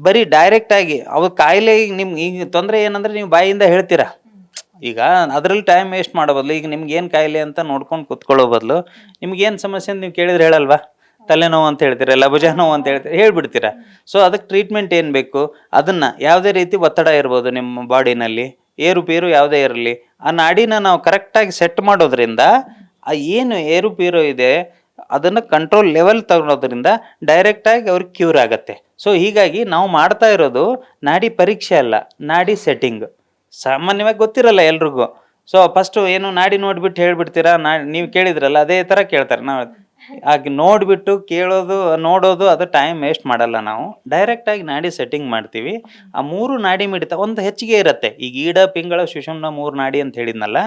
ಬರೀ ಡೈರೆಕ್ಟಾಗಿ ಅವ್ರ ಕಾಯಿಲೆ ನಿಮ್ಗೆ ಈಗ ತೊಂದರೆ ಏನಂದರೆ ನೀವು ಬಾಯಿಯಿಂದ ಹೇಳ್ತೀರಾ. ಈಗ ಅದರಲ್ಲಿ ಟೈಮ್ ವೇಸ್ಟ್ ಮಾಡೋ ಬದಲು ಈಗ ನಿಮ್ಗೆ ಏನು ಕಾಯಿಲೆ ಅಂತ ನೋಡ್ಕೊಂಡು ಕುತ್ಕೊಳ್ಳೋ ಬದಲು ನಿಮ್ಗೇನು ಸಮಸ್ಯೆ ಅಂತ ನೀವು ಕೇಳಿದ್ರೆ ಹೇಳಲ್ವಾ. ತಲೆನೋವು ಅಂತ ಹೇಳ್ತೀರಲ್ಲ, ಭುಜ ನೋವು ಅಂತ ಹೇಳ್ತೀರ, ಹೇಳ್ಬಿಡ್ತೀರಾ. ಸೊ ಅದಕ್ಕೆ ಟ್ರೀಟ್ಮೆಂಟ್ ಏನು ಬೇಕು, ಅದನ್ನು ಯಾವುದೇ ರೀತಿ ಒತ್ತಡ ಇರ್ಬೋದು ನಿಮ್ಮ ಬಾಡಿನಲ್ಲಿ, ಏರುಪೇರು ಯಾವುದೇ ಇರಲಿ, ಆ ನಾಡಿನ ನಾವು ಕರೆಕ್ಟಾಗಿ ಸೆಟ್ ಮಾಡೋದ್ರಿಂದ ಆ ಏನು ಏರುಪೇರು ಇದೆ ಅದನ್ನು ಕಂಟ್ರೋಲ್ ಲೆವೆಲ್ ತಗೊಳೋದ್ರಿಂದ ಡೈರೆಕ್ಟಾಗಿ ಅವ್ರಿಗೆ ಕ್ಯೂರ್ ಆಗುತ್ತೆ. ಸೊ ಹೀಗಾಗಿ ನಾವು ಮಾಡ್ತಾ ಇರೋದು ನಾಡಿ ಪರೀಕ್ಷೆ ಅಲ್ಲ, ನಾಡಿ ಸೆಟ್ಟಿಂಗ್. ಸಾಮಾನ್ಯವಾಗಿ ಗೊತ್ತಿರಲ್ಲ ಎಲ್ರಿಗೂ. ಸೊ ಫಸ್ಟು ಏನು ನಾಡಿ ನೋಡಿಬಿಟ್ಟು ಹೇಳ್ಬಿಡ್ತೀರಾ, ನೀವು ಕೇಳಿದ್ರಲ್ಲ ಅದೇ ಥರ ಕೇಳ್ತಾರೆ. ನಾವು ಹಾಗೆ ನೋಡಿಬಿಟ್ಟು ಕೇಳೋದು ನೋಡೋದು ಅದು ಟೈಮ್ ವೇಸ್ಟ್ ಮಾಡಲ್ಲ. ನಾವು ಡೈರೆಕ್ಟಾಗಿ ನಾಡಿ ಸೆಟ್ಟಿಂಗ್ ಮಾಡ್ತೀವಿ. ಆ 3 ನಾಡಿ ಮಿಡಿತ ಒಂದು ಹೆಚ್ಚಿಗೆ ಇರುತ್ತೆ. ಈಗ ಈಡ ಪಿಂಗಳ ಸುಷುಮ್ನ 3 ನಾಡಿ ಅಂತ ಹೇಳಿದ್ನಲ್ಲ,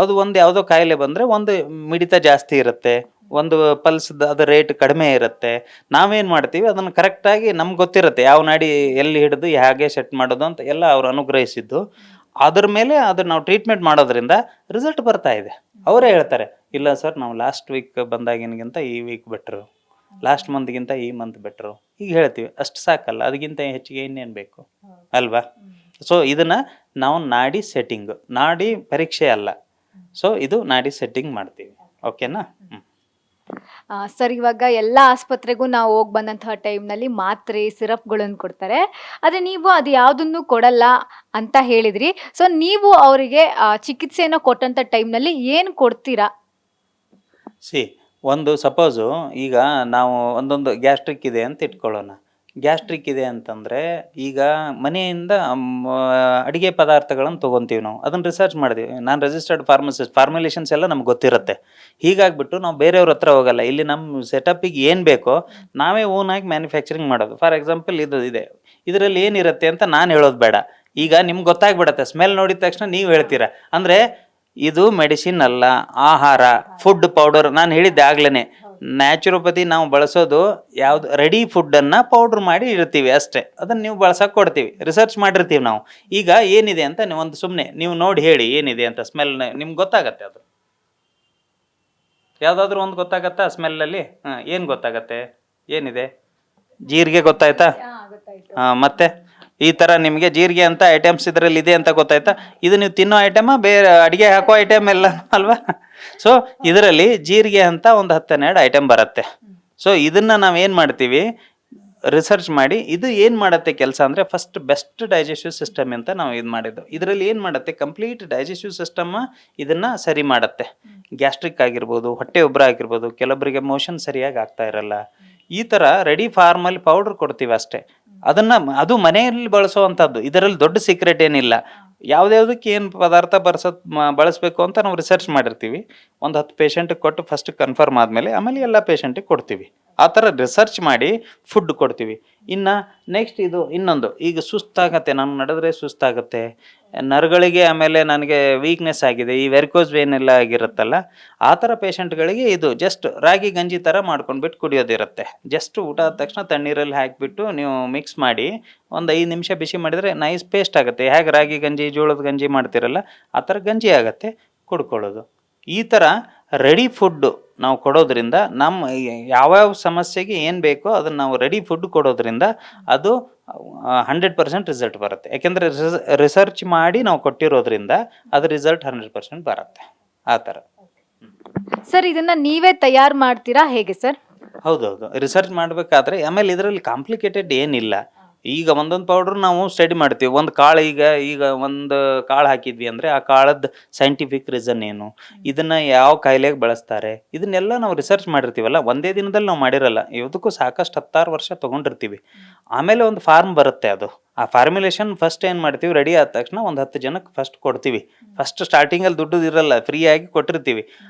ಅದು ಒಂದು ಯಾವುದೋ ಕಾಯಿಲೆ ಬಂದರೆ ಒಂದು ಮಿಡಿತ ಜಾಸ್ತಿ ಇರುತ್ತೆ, ಒಂದು ಪಲ್ಸ್ದು ಅದು ರೇಟ್ ಕಡಿಮೆ ಇರುತ್ತೆ. ನಾವೇನು ಮಾಡ್ತೀವಿ ಅದನ್ನು ಕರೆಕ್ಟಾಗಿ ನಮ್ಗೆ ಗೊತ್ತಿರುತ್ತೆ ಯಾವ ನಾಡಿ ಎಲ್ಲಿ ಹಿಡಿದು ಹೇಗೆ ಸೆಟ್ ಮಾಡೋದು ಅಂತ ಎಲ್ಲ ಅವ್ರು ಅನುಗ್ರಹಿಸಿದ್ದು. ಅದ್ರ ಮೇಲೆ ಅದನ್ನು ನಾವು ಟ್ರೀಟ್ಮೆಂಟ್ ಮಾಡೋದ್ರಿಂದ ರಿಸಲ್ಟ್ ಬರ್ತಾ ಇದೆ. ಅವರೇ ಹೇಳ್ತಾರೆ, ಇಲ್ಲ ಸರ್ ನಾವು ಲಾಸ್ಟ್ ವೀಕ್ ಬಂದಾಗಿನಗಿಂತ ಈ ವೀಕ್ ಬೆಟ್ರು, ಲಾಸ್ಟ್ ಮಂತ್ಗಿಂತ ಈ ಮಂತ್ ಬೆಟ್ರು. ಈಗ ಹೇಳ್ತೀವಿ, ಅಷ್ಟು ಸಾಕಲ್ಲ, ಅದಕ್ಕಿಂತ ಹೆಚ್ಚಿಗೆ ಇನ್ನೇನು ಬೇಕು ಅಲ್ವಾ. ಸೊ ಇದನ್ನು ನಾವು ನಾಡಿ ಸೆಟ್ಟಿಂಗ್, ನಾಡಿ ಪರೀಕ್ಷೆ ಅಲ್ಲ. ಸೊ ಇದು ನಾಡಿ ಸೆಟ್ಟಿಂಗ್ ಮಾಡ್ತೀವಿ. ಓಕೆನಾ? ಸರ್, ಇವಾಗ ಎಲ್ಲ ಆಸ್ಪತ್ರೆಗೂ ನಾವು ಹೋಗಿ ಬಂದಂತಹ ಟೈಮ್ನಲ್ಲಿ ಮಾತ್ರೆ ಸಿರಪ್ಗಳನ್ನು ಕೊಡ್ತಾರೆ, ಆದರೆ ನೀವು ಅದು ಯಾವುದನ್ನು ಕೊಡಲ್ಲ ಅಂತ ಹೇಳಿದ್ರಿ. ಸೊ ನೀವು ಅವರಿಗೆ ಚಿಕಿತ್ಸೆಯನ್ನು ಕೊಟ್ಟಂಥ ಟೈಮ್ನಲ್ಲಿ ಏನು ಕೊಡ್ತೀರಾ? ಒಂದು ಸಪೋಸು ಈಗ ನಾವು ಒಂದೊಂದು ಗ್ಯಾಸ್ಟ್ರಿಕ್ ಇದೆ ಅಂತ ಇಟ್ಕೊಳ್ಳೋಣ. ಗ್ಯಾಸ್ಟ್ರಿಕ್ ಇದೆ ಅಂತಂದರೆ ಈಗ ಮನೆಯಿಂದ ಅಡುಗೆ ಪದಾರ್ಥಗಳನ್ನು ತೊಗೊತೀವಿ ನಾವು, ಅದನ್ನು ರಿಸರ್ಚ್ ಮಾಡಿದ್ವಿ. ನಾನು ರಿಜಿಸ್ಟರ್ಡ್ ಫಾರ್ಮಸಿಸ್ಟ್, ಫಾರ್ಮುಲೇಷನ್ಸ್ ಎಲ್ಲ ನಮ್ಗೆ ಗೊತ್ತಿರುತ್ತೆ. ಹೀಗಾಗಿಬಿಟ್ಟು ನಾವು ಬೇರೆಯವ್ರ ಹತ್ರ ಹೋಗಲ್ಲ. ಇಲ್ಲಿ ನಮ್ಮ ಸೆಟಪ್ಪಿಗೆ ಏನು ಬೇಕೋ ನಾವೇ ಓನಾಗಿ ಮ್ಯಾನುಫ್ಯಾಕ್ಚರಿಂಗ್ ಮಾಡೋದು. ಫಾರ್ ಎಕ್ಸಾಂಪಲ್ ಇದು ಇದೆ, ಇದರಲ್ಲಿ ಏನಿರುತ್ತೆ ಅಂತ ನಾನು ಹೇಳೋದು ಬೇಡ. ಈಗ ನಿಮ್ಗೆ ಗೊತ್ತಾಗ್ಬಿಡತ್ತೆ, ಸ್ಮೆಲ್ ನೋಡಿದ ತಕ್ಷಣ ನೀವು ಹೇಳ್ತೀರಾ. ಅಂದರೆ ಇದು ಮೆಡಿಸಿನ್ ಅಲ್ಲ, ಆಹಾರ, ಫುಡ್ ಪೌಡರ್. ನಾನು ಹೇಳಿದ್ದೆ ಆಗ್ಲೇ, ನ್ಯಾಚುರೋಪತಿ ನಾವು ಬಳಸೋದು ಯಾವುದು, ರೆಡಿ ಫುಡ್ಡನ್ನು ಪೌಡ್ರ್ ಮಾಡಿ ಇರ್ತೀವಿ ಅಷ್ಟೇ. ಅದನ್ನು ನೀವು ಬಳಸೋಕೆ ಕೊಡ್ತೀವಿ, ರಿಸರ್ಚ್ ಮಾಡಿರ್ತೀವಿ ನಾವು. ಈಗ ಏನಿದೆ ಅಂತ ಒಂದು ಸುಮ್ಮನೆ ನೀವು ನೋಡಿ ಹೇಳಿ ಏನಿದೆ ಅಂತ. ಸ್ಮೆಲ್ ನಿಮ್ಗೆ ಗೊತ್ತಾಗತ್ತೆ, ಅದು ಯಾವುದಾದ್ರೂ ಒಂದು ಗೊತ್ತಾಗತ್ತಾ ಸ್ಮೆಲ್ಲಲ್ಲಿ? ಏನು ಗೊತ್ತಾಗತ್ತೆ, ಏನಿದೆ? ಜೀರಿಗೆ ಗೊತ್ತಾಯ್ತಾ? ಮತ್ತೆ ಈ ಥರ ನಿಮಗೆ ಜೀರಿಗೆ ಅಂತ ಐಟಮ್ಸ್ ಇದರಲ್ಲಿ ಇದೆ ಅಂತ ಗೊತ್ತಾಯ್ತಾ? ಇದು ನೀವು ತಿನ್ನೋ ಐಟಮ, ಬೇರೆ ಅಡುಗೆ ಹಾಕೋ ಐಟಮ್ ಎಲ್ಲ ಅಲ್ವಾ? ಸೊ ಇದರಲ್ಲಿ ಜೀರಿಗೆ ಅಂತ ಒಂದು 10-12 ಐಟಮ್ ಬರುತ್ತೆ. ಸೊ ಇದನ್ನು ನಾವು ಏನು ಮಾಡ್ತೀವಿ, ರಿಸರ್ಚ್ ಮಾಡಿ ಇದು ಏನು ಮಾಡುತ್ತೆ ಕೆಲಸ ಅಂದರೆ, ಫಸ್ಟ್ ಬೆಸ್ಟ್ ಡೈಜೆಸ್ಟಿವ್ ಸಿಸ್ಟಮ್ ಅಂತ ನಾವು ಇದು ಮಾಡಿದ್ದು. ಇದರಲ್ಲಿ ಏನು ಮಾಡುತ್ತೆ, ಕಂಪ್ಲೀಟ್ ಡೈಜೆಸ್ಟಿವ್ ಸಿಸ್ಟಮ್ ಇದನ್ನು ಸರಿ ಮಾಡುತ್ತೆ. ಗ್ಯಾಸ್ಟ್ರಿಕ್ ಆಗಿರ್ಬೋದು, ಹೊಟ್ಟೆ ಉಬ್ಬರ ಆಗಿರ್ಬೋದು, ಕೆಲವೊಬ್ಬರಿಗೆ ಮೋಷನ್ ಸರಿಯಾಗಿ ಆಗ್ತಾ ಇರಲ್ಲ. ಈ ಥರ ರೆಡಿ ಫಾರ್ಮಲ್ಲಿ ಪೌಡ್ರ್ ಕೊಡ್ತೀವಿ ಅಷ್ಟೇ. ಅದನ್ನು ಅದು ಮನೆಯಲ್ಲಿ ಬಳಸೋವಂಥದ್ದು. ಇದರಲ್ಲಿ ದೊಡ್ಡ ಸೀಕ್ರೆಟ್ ಏನಿಲ್ಲ. ಯಾವುದ್ಯಾವುದಕ್ಕೆ ಏನು ಪದಾರ್ಥ ಬಳಸಬೇಕು ಅಂತ ನಾವು ರಿಸರ್ಚ್ ಮಾಡಿರ್ತೀವಿ. ಒಂದು 10 ಪೇಷಂಟಿಗೆ ಕೊಟ್ಟು ಫಸ್ಟ್ ಕನ್ಫರ್ಮ್ ಆದಮೇಲೆ ಆಮೇಲೆ ಎಲ್ಲ ಪೇಷಂಟಿಗೆ ಕೊಡ್ತೀವಿ. ಆ ಥರ ರಿಸರ್ಚ್ ಮಾಡಿ ಫುಡ್ ಕೊಡ್ತೀವಿ. ಇನ್ನು ನೆಕ್ಸ್ಟ್ ಇದು ಇನ್ನೊಂದು, ಈಗ ಸುಸ್ತಾಗತ್ತೆ, ನಾನು ನಡೆದ್ರೆ ಸುಸ್ತಾಗುತ್ತೆ, ನರಗಳಿಗೆ ಆಮೇಲೆ ನನಗೆ ವೀಕ್ನೆಸ್ ಆಗಿದೆ, ಈ ವೆರಿಕೋಸ್ ವೇನ್ ಎಲ್ಲ ಆಗಿರುತ್ತಲ್ಲ, ಆ ಥರ ಪೇಷಂಟ್ಗಳಿಗೆ ಇದು ಜಸ್ಟ್ ರಾಗಿ ಗಂಜಿ ಥರ ಮಾಡ್ಕೊಂಡ್ಬಿಟ್ಟು ಕುಡಿಯೋದಿರುತ್ತೆ. ಜಸ್ಟ್ ಊಟ ಆದ ತಕ್ಷಣ ತಣ್ಣೀರಲ್ಲಿ ಹಾಕಿಬಿಟ್ಟು ನೀವು ಮಿಕ್ಸ್ ಮಾಡಿ ಒಂದು 5 ನಿಮಿಷ ಬಿಸಿ ಮಾಡಿದರೆ ನೈಸ್ ಪೇಸ್ಟ್ ಆಗುತ್ತೆ. ಹೇಗೆ ರಾಗಿ ಗಂಜಿ, ಜೋಳದ ಗಂಜಿ ಮಾಡ್ತಿರಲ್ಲ ಆ ಥರ ಗಂಜಿ ಆಗುತ್ತೆ, ಕುಡ್ಕೊಳ್ಳೋದು. ಈ ಥರ ರೆಡಿ ಫುಡ್ಡು ನಾವು ಕೊಡೋದ್ರಿಂದ ನಮ್ಮ ಯಾವ್ಯಾವ ಸಮಸ್ಯೆಗೆ ಏನು ಬೇಕೋ ಅದನ್ನು ನಾವು ರೆಡಿ ಫುಡ್ ಕೊಡೋದ್ರಿಂದ ಅದು 100% ರಿಸಲ್ಟ್ ಬರುತ್ತೆ. ಯಾಕೆಂದರೆ ರಿಸರ್ಚ್ ಮಾಡಿ ನಾವು ಕೊಟ್ಟಿರೋದ್ರಿಂದ ಅದು ರಿಸಲ್ಟ್ 100% ಬರುತ್ತೆ ಆ ಥರ. ಸರ್ ಇದನ್ನ ನೀವೇ ತಯಾರು ಮಾಡ್ತೀರಾ ಹೇಗೆ ಸರ್? ಹೌದೌದು, ರಿಸರ್ಚ್ ಮಾಡಬೇಕಾದ್ರೆ ಆಮೇಲೆ ಇದರಲ್ಲಿ ಕಾಂಪ್ಲಿಕೇಟೆಡ್ ಏನಿಲ್ಲ. ಈಗ ಒಂದೊಂದು ಪೌಡ್ರ್ ನಾವು ಸ್ಟಡಿ ಮಾಡ್ತೀವಿ. ಒಂದು ಕಾಳು ಈಗ ಒಂದು ಕಾಳು ಹಾಕಿದ್ವಿ ಅಂದರೆ ಆ ಕಾಳದ್ದು ಸೈಂಟಿಫಿಕ್ ರೀಸನ್ ಏನು, ಇದನ್ನು ಯಾವ ಕಾಯಿಲೆಗೆ ಬಳಸ್ತಾರೆ, ಇದನ್ನೆಲ್ಲ ನಾವು ರಿಸರ್ಚ್ ಮಾಡಿರ್ತೀವಲ್ಲ, ಒಂದೇ ದಿನದಲ್ಲಿ ನಾವು ಮಾಡಿರಲ್ಲ. ಯಾವುದಕ್ಕೂ ಸಾಕಷ್ಟು 10-6 ವರ್ಷ ತೊಗೊಂಡಿರ್ತೀವಿ. ಆಮೇಲೆ ಒಂದು ಫಾರ್ಮ್ ಬರುತ್ತೆ, ಅದು ಆ ಫಾರ್ಮುಲೇಷನ್ ಫಸ್ಟ್ ಏನು ಮಾಡ್ತೀವಿ, ರೆಡಿ ಆದ ತಕ್ಷಣ ಒಂದು 10 ಜನಕ್ಕೆ ಫಸ್ಟ್ ಕೊಡ್ತೀವಿ. ಫಸ್ಟ್ ಸ್ಟಾರ್ಟಿಂಗಲ್ಲಿ ದುಡ್ಡು ಇರಲ್ಲ, ಫ್ರೀಯಾಗಿ ಕೊಟ್ಟಿರ್ತೀವಿ.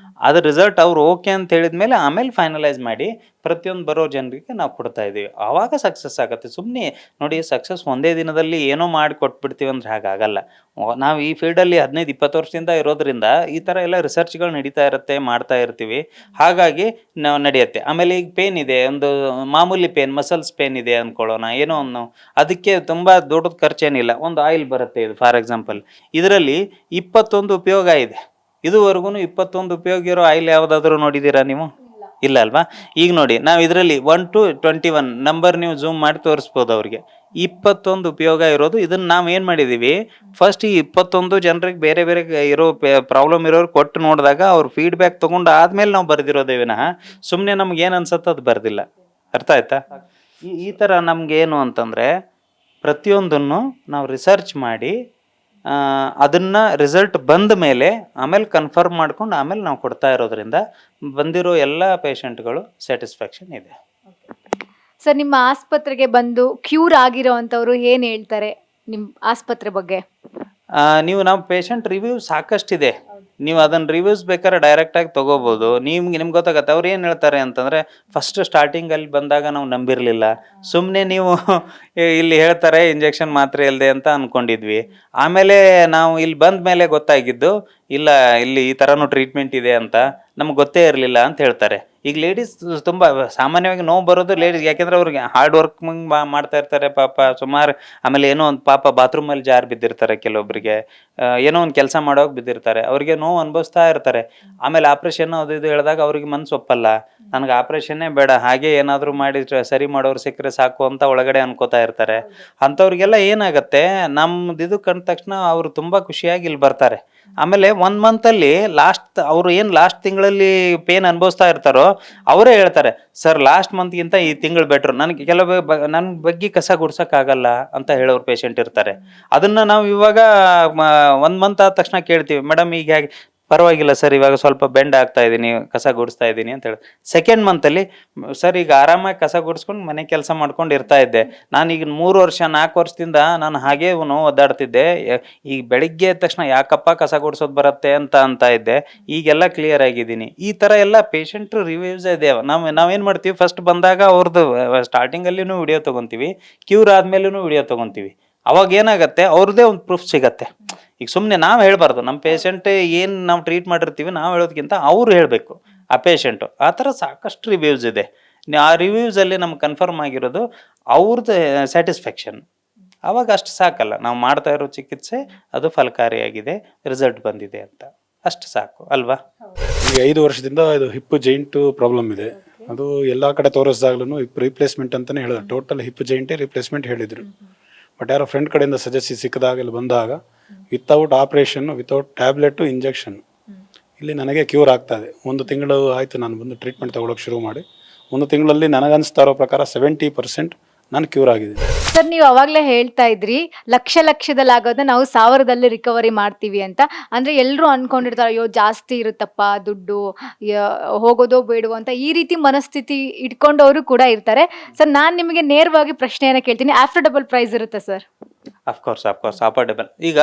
ಅದ್ರ ರಿಸಲ್ಟ್ ಅವ್ರು ಓಕೆ ಅಂತ ಹೇಳಿದ್ಮೇಲೆ ಆಮೇಲೆ ಫೈನಲೈಸ್ ಮಾಡಿ ಪ್ರತಿಯೊಂದು ಬರೋ ಜನರಿಗೆ ನಾವು ಕೊಡ್ತಾ ಇದ್ದೀವಿ. ಆವಾಗ ಸಕ್ಸಸ್ ಆಗುತ್ತೆ. ಸುಮ್ಮನೆ ನೋಡಿ, ಸಕ್ಸಸ್ ಒಂದೇ ದಿನದಲ್ಲಿ ಏನೋ ಮಾಡಿ ಕೊಟ್ಬಿಡ್ತೀವಿ ಅಂದ್ರೆ ಹಾಗಾಗಲ್ಲ. ನಾವು ಈ ಫೀಲ್ಡಲ್ಲಿ 15-20 ವರ್ಷದಿಂದ ಇರೋದ್ರಿಂದ ಈ ಥರ ಎಲ್ಲ ರಿಸರ್ಚ್ಗಳು ನಡೀತಾ ಇರುತ್ತೆ, ಮಾಡ್ತಾ ಇರ್ತೀವಿ. ಹಾಗಾಗಿ ನಾವು ನಡೆಯುತ್ತೆ. ಆಮೇಲೆ ಈಗ ಪೇನ್ ಇದೆ, ಒಂದು ಮಾಮೂಲಿ ಪೇನ್, ಮಸಲ್ಸ್ ಪೇನ್ ಇದೆ ಅಂದ್ಕೊಳ್ಳೋಣ, ಏನೋ ಒಂದು, ಅದಕ್ಕೆ ತುಂಬ ದೊಡ್ಡದು ಖರ್ಚೇನಿಲ್ಲ. ಒಂದು ಆಯಿಲ್ ಬರುತ್ತೆ, ಇದು ಫಾರ್ ಎಕ್ಸಾಂಪಲ್, ಇದರಲ್ಲಿ 21 ಉಪಯೋಗ ಇದೆ. ಇದುವರೆಗೂ 21 ಉಪಯೋಗ ಇರೋ ಆಯಿಲ್ ಯಾವುದಾದ್ರೂ ನೋಡಿದ್ದೀರಾ ನೀವು? ಇಲ್ಲ ಅಲ್ವಾ? ಈಗ ನೋಡಿ, ನಾವು ಇದರಲ್ಲಿ 1 to 21 ನಂಬರ್ ನೀವು ಝೂಮ್ ಮಾಡಿ ತೋರಿಸ್ಬೋದು ಅವ್ರಿಗೆ. 21 ಉಪಯೋಗ ಇರೋದು. ಇದನ್ನು ನಾವು ಏನು ಮಾಡಿದ್ದೀವಿ, ಫಸ್ಟ್ ಈ 21 ಜನರಿಗೆ ಬೇರೆ ಬೇರೆ ಇರೋ ಪ್ರಾಬ್ಲಮ್ ಇರೋರು ಕೊಟ್ಟು ನೋಡಿದಾಗ ಅವ್ರ ಫೀಡ್ಬ್ಯಾಕ್ ತೊಗೊಂಡು ಆದಮೇಲೆ ನಾವು ಬರೆದಿರೋದೇ ವಿನಃ ಸುಮ್ಮನೆ ನಮ್ಗೆ ಏನು ಅನ್ಸುತ್ತೆ ಅದು ಬರೆದಿಲ್ಲ. ಅರ್ಥ ಆಯ್ತಾ? ಈ ಥರ ನಮಗೇನು ಅಂತಂದರೆ ಪ್ರತಿಯೊಂದನ್ನು ನಾವು ರಿಸರ್ಚ್ ಮಾಡಿ ಅದನ್ನು ರಿಸಲ್ಟ್ ಬಂದ ಮೇಲೆ ಆಮೇಲೆ ಕನ್ಫರ್ಮ್ ಮಾಡ್ಕೊಂಡು ಆಮೇಲೆ ನಾವು ಕೊಡ್ತಾ ಇರೋದ್ರಿಂದ ಬಂದಿರೋ ಎಲ್ಲ ಪೇಷಂಟ್ಗಳು ಸ್ಯಾಟಿಸ್ಫ್ಯಾಕ್ಷನ್ ಇದೆ. ಸರ್ ನಿಮ್ಮ ಆಸ್ಪತ್ರೆಗೆ ಬಂದು ಕ್ಯೂರ್ ಆಗಿರೋ ಅಂಥವ್ರು ಏನು ಹೇಳ್ತಾರೆ ನಿಮ್ಮ ಆಸ್ಪತ್ರೆ ಬಗ್ಗೆ? ನೀವು ನಮ್ಮ ಪೇಷಂಟ್ ರಿವ್ಯೂ ಸಾಕಷ್ಟಿದೆ. ನೀವು ಅದನ್ನು ರಿವ್ಯೂಸ್ ಬೇಕಾದ್ರೆ ಡೈರೆಕ್ಟಾಗಿ ತೊಗೋಬೋದು. ನಿಮ್ಗೆ ಗೊತ್ತಾಗತ್ತೆ. ಅವ್ರು ಏನು ಹೇಳ್ತಾರೆ ಅಂತಂದರೆ, ಫಸ್ಟ್ ಸ್ಟಾರ್ಟಿಂಗಲ್ಲಿ ಬಂದಾಗ ನಾವು ನಂಬಿರಲಿಲ್ಲ, ಸುಮ್ಮನೆ ನೀವು ಇಲ್ಲಿ ಹೇಳ್ತಾರೆ ಇಂಜೆಕ್ಷನ್ ಮಾತ್ರೆ ಇಲ್ಲದೆ ಅಂತ ಅಂದ್ಕೊಂಡಿದ್ವಿ. ಆಮೇಲೆ ನಾವು ಇಲ್ಲಿ ಬಂದ ಮೇಲೆ ಗೊತ್ತಾಗಿದ್ದು, ಇಲ್ಲ ಇಲ್ಲಿ ಈ ಥರನೂ ಟ್ರೀಟ್ಮೆಂಟ್ ಇದೆ ಅಂತ ನಮ್ಗೆ ಗೊತ್ತೇ ಇರಲಿಲ್ಲ ಅಂತ ಹೇಳ್ತಾರೆ. ಈಗ ಲೇಡೀಸ್ ತುಂಬ ಸಾಮಾನ್ಯವಾಗಿ ನೋವು ಬರೋದು ಲೇಡೀಸ್, ಯಾಕೆಂದರೆ ಅವ್ರಿಗೆ ಹಾರ್ಡ್ ವರ್ಕ್ ಮಾಡ್ತಾ ಇರ್ತಾರೆ ಪಾಪ ಸುಮಾರು. ಆಮೇಲೆ ಏನೋ ಒಂದು ಪಾಪ ಬಾತ್ರೂಮಲ್ಲಿ ಜಾರ್ ಬಿದ್ದಿರ್ತಾರೆ, ಕೆಲವೊಬ್ಬರಿಗೆ ಏನೋ ಒಂದು ಕೆಲಸ ಮಾಡೋಕೆ ಬಿದ್ದಿರ್ತಾರೆ, ಅವ್ರಿಗೆ ನೋವು ಅನುಭವಿಸ್ತಾ ಇರ್ತಾರೆ. ಆಮೇಲೆ ಆಪ್ರೇಷನ್ ಅದು ಇದು ಹೇಳಿದಾಗ ಅವ್ರಿಗೆ ಮನಸ್ಸು ಒಪ್ಪಲ್ಲ, ನನಗೆ ಆಪ್ರೇಷನ್ನೇ ಬೇಡ, ಹಾಗೆ ಏನಾದರೂ ಮಾಡಿ ಸರಿ ಮಾಡೋರು ಸಿಕ್ಕರೆ ಸಾಕು ಅಂತ ಒಳಗಡೆ ಅನ್ಕೋತಾ ಇರ್ತಾರೆ. ಅಂಥವ್ರಿಗೆಲ್ಲ ಏನಾಗುತ್ತೆ, ನಮ್ಮದು ಇದು ಕಂಡ ತಕ್ಷಣ ಅವರು ತುಂಬ ಖುಷಿಯಾಗಿ ಇಲ್ಲಿ ಬರ್ತಾರೆ. ಆಮೇಲೆ 1 ಮಂತಲ್ಲಿ ಅವರು ಏನು ಲಾಸ್ಟ್ ತಿಂಗಳಲ್ಲಿ ಪೇನ್ ಅನುಭವಿಸ್ತಾ ಇರ್ತಾರೋ ಅವರೇ ಹೇಳ್ತಾರೆ, ಸರ್ ಲಾಸ್ಟ್ ಮಂತ್ಗಿಂತ ಈ ತಿಂಗಳು ಬೆಟ್ರು, ನನಗೆ ನನ್ನ ಬಗ್ಗೆ ಕಸ ಗುಡ್ಸೋಕ್ಕಾಗಲ್ಲ ಅಂತ ಹೇಳೋರು ಪೇಷಂಟ್ ಇರ್ತಾರೆ. ಅದನ್ನು ನಾವು ಇವಾಗ 1 ಮಂತ್ ಆದ ತಕ್ಷಣ ಕೇಳ್ತೀವಿ, ಮೇಡಮ್ ಈಗ ಹೇಗೆ, ಪರವಾಗಿಲ್ಲ ಸರ್, ಇವಾಗ ಸ್ವಲ್ಪ ಬೆಂಡ್ ಆಗ್ತಾ ಇದ್ದೀನಿ, ಕಸ ಗುಡಿಸ್ತಾ ಇದ್ದೀನಿ ಅಂತ ಹೇಳಿ. 2nd ಮಂತಲ್ಲಿ, ಸರ್ ಈಗ ಆರಾಮಾಗಿ ಕಸ ಗುಡಿಸ್ಕೊಂಡು ಮನೆ ಕೆಲಸ ಮಾಡ್ಕೊಂಡು ಇರ್ತಾ ಇದ್ದೆ, ನಾನು ಈಗ 3 ವರ್ಷ 4 ವರ್ಷದಿಂದ ನಾನು ಹಾಗೇ ಒದ್ದಾಡ್ತಿದ್ದೆ, ಈಗ ಬೆಳಿಗ್ಗೆ ಎದ್ದ ತಕ್ಷಣ ಯಾಕಪ್ಪ ಕಸ ಗುಡಿಸೋದು ಬರುತ್ತೆ ಅಂತ ಇದ್ದೆ, ಈಗೆಲ್ಲ ಕ್ಲಿಯರ್ ಆಗಿದ್ದೀನಿ. ಈ ಥರ ಎಲ್ಲ ಪೇಷಂಟ್ ರಿವ್ಯೂಸ್ ಇದೆ. ನಾವೇನು ಮಾಡ್ತೀವಿ, ಫಸ್ಟ್ ಬಂದಾಗ ಅವ್ರದ್ದು ಸ್ಟಾರ್ಟಿಂಗಲ್ಲಿನೂ ವಿಡಿಯೋ ತೊಗೊತೀವಿ, ಕ್ಯೂರ್ ಆದಮೇಲೂ ವಿಡಿಯೋ ತೊಗೊತೀವಿ. ಅವಾಗ ಏನಾಗುತ್ತೆ, ಅವ್ರದ್ದೇ ಒಂದು ಪ್ರೂಫ್ ಸಿಗತ್ತೆ. ಈಗ ಸುಮ್ಮನೆ ನಾವು ಹೇಳ್ಬಾರ್ದು, ನಮ್ಮ ಪೇಷಂಟ್ ಏನು ನಾವು ಟ್ರೀಟ್ ಮಾಡಿರ್ತೀವಿ ನಾವು ಹೇಳೋದಕ್ಕಿಂತ ಅವ್ರು ಹೇಳಬೇಕು, ಆ ಪೇಷಂಟು. ಆ ಥರ ಸಾಕಷ್ಟು ರಿವ್ಯೂಸ್ ಇದೆ. ಆ ರಿವ್ಯೂಸಲ್ಲಿ ನಮ್ಗೆ ಕನ್ಫರ್ಮ್ ಆಗಿರೋದು ಅವ್ರದ್ದು ಸ್ಯಾಟಿಸ್ಫ್ಯಾಕ್ಷನ್. ಆವಾಗ ಅಷ್ಟು ಸಾಕಲ್ಲ, ನಾವು ಮಾಡ್ತಾ ಇರೋ ಚಿಕಿತ್ಸೆ ಅದು ಫಲಕಾರಿಯಾಗಿದೆ, ರಿಸಲ್ಟ್ ಬಂದಿದೆ ಅಂತ, ಅಷ್ಟು ಸಾಕು ಅಲ್ವಾ? ಈಗ 5 ವರ್ಷದಿಂದ ಇದು ಹಿಪ್ ಜೈಂಟ್ ಪ್ರಾಬ್ಲಮ್ ಇದೆ. ಅದು ಎಲ್ಲ ಕಡೆ ತೋರಿಸಿದಾಗ್ಲೂ ಹಿಪ್ ರಿಪ್ಲೇಸ್ಮೆಂಟ್ ಅಂತಲೇ ಹೇಳಿದ್ರು. ಟೋಟಲ್ ಹಿಪ್ ಜೈಂಟೇ ರಿಪ್ಲೇಸ್ಮೆಂಟ್ ಹೇಳಿದರು. ಬಟ್ ಯಾರೋ ಫ್ರೆಂಡ್ ಕಡೆಯಿಂದ ಸಜೆಸ್ಟ್ ಸಿಕ್ಕಿದಾಗ ಇಲ್ಲಿ ಬಂದಾಗ without operation, without tablet, injection ಇಲ್ಲಿ ನನಗೆ ಕ್ಯೂರ್ ಆಗ್ತಾ ಇದೆ. 1 ತಿಂಗಳು ಆಯಿತು ನಾನು ಬಂದು ಟ್ರೀಟ್ಮೆಂಟ್ ತೊಗೊಳಕ್ಕೆ ಶುರು ಮಾಡಿ. 1 ತಿಂಗಳಲ್ಲಿ ನನಗನ್ನಿಸ್ತಾ ಇರೋ ಪ್ರಕಾರ 70% ನಾನು ಕ್ಯೂರ್ ಆಗಿದ್ದೀನಿ. ಸರ್ ನೀವು ಅವಾಗಲೇ ಹೇಳ್ತಾ ಇದ್ರಿ ಲಕ್ಷದಲ್ಲಿ ಆಗೋದನ್ನ ನಾವು 1000ದಲ್ಲಿ ರಿಕವರಿ ಮಾಡ್ತೀವಿ ಅಂತ. ಅಂದರೆ ಎಲ್ಲರೂ ಅಂದ್ಕೊಂಡಿರ್ತಾರೆ, ಅಯ್ಯೋ ಜಾಸ್ತಿ ಇರುತ್ತಪ್ಪ ದುಡ್ಡು, ಹೋಗೋದೋ ಬೇಡವೋ ಅಂತ ಈ ರೀತಿ ಮನಸ್ಥಿತಿ ಇಟ್ಕೊಂಡವರು ಕೂಡ ಇರ್ತಾರೆ. ಸರ್ ನಾನು ನಿಮಗೆ ನೇರವಾಗಿ ಪ್ರಶ್ನೆಯನ್ನು ಕೇಳ್ತೀನಿ, ಆಫೋರ್ಡಬಲ್ ಪ್ರೈಸ್ ಇರುತ್ತೆ ಸರ್? Of course affordable. ಈಗ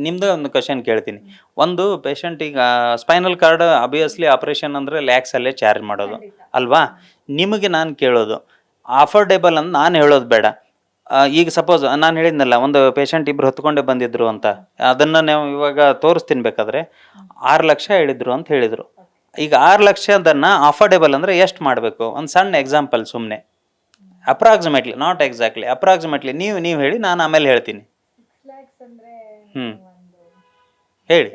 ನಿಮ್ಮದೇ ಒಂದು ಕ್ವಶನ್ ಕೇಳ್ತೀನಿ. ಒಂದು ಪೇಷಂಟ್ ಈಗ ಸ್ಪೈನಲ್ ಕಾರ್ಡ್ ಅಬ್ವಿಯಸ್ಲಿ ಆಪ್ರೇಷನ್ ಅಂದರೆ ಲ್ಯಾಕ್ಸಲ್ಲೇ ಚಾರ್ಜ್ ಮಾಡೋದು ಅಲ್ವಾ? ನಿಮಗೆ ನಾನು ಕೇಳೋದು ಅಫೋರ್ಡೆಬಲ್ ಅಂತ ನಾನು ಹೇಳೋದು ಬೇಡ. ಈಗ ಸಪೋಸ್ ನಾನು ಹೇಳಿದ್ನಲ್ಲ, ಒಂದು ಪೇಷಂಟ್ 2 ಹೊತ್ಕೊಂಡೇ ಬಂದಿದ್ರು ಅಂತ, ಅದನ್ನು ನಾವು ಇವಾಗ ತೋರಿಸ್ತೀನಿ ಬೇಕಾದ್ರೆ. 6 ಲಕ್ಷ ಹೇಳಿದ್ರು ಅಂತ ಹೇಳಿದರು. ಈಗ 6 ಲಕ್ಷದನ್ನು ಅಫೋರ್ಡೆಬಲ್ ಅಂದರೆ ಎಷ್ಟು ಮಾಡಬೇಕು? ಒಂದು ಸಣ್ಣ ಎಕ್ಸಾಂಪಲ್, ಸುಮ್ಮನೆ ಅಪ್ರಾಕ್ಸಿಮೇಟ್ಲಿ, ನಾಟ್ ಎಕ್ಸಾಕ್ಟ್ಲಿ, ಅಪ್ರಾಕ್ಸಿಮೇಟ್ಲಿ ನೀವು ಹೇಳಿ, ನಾನು ಆಮೇಲೆ ಹೇಳ್ತೀನಿ. ಹೇಳಿ.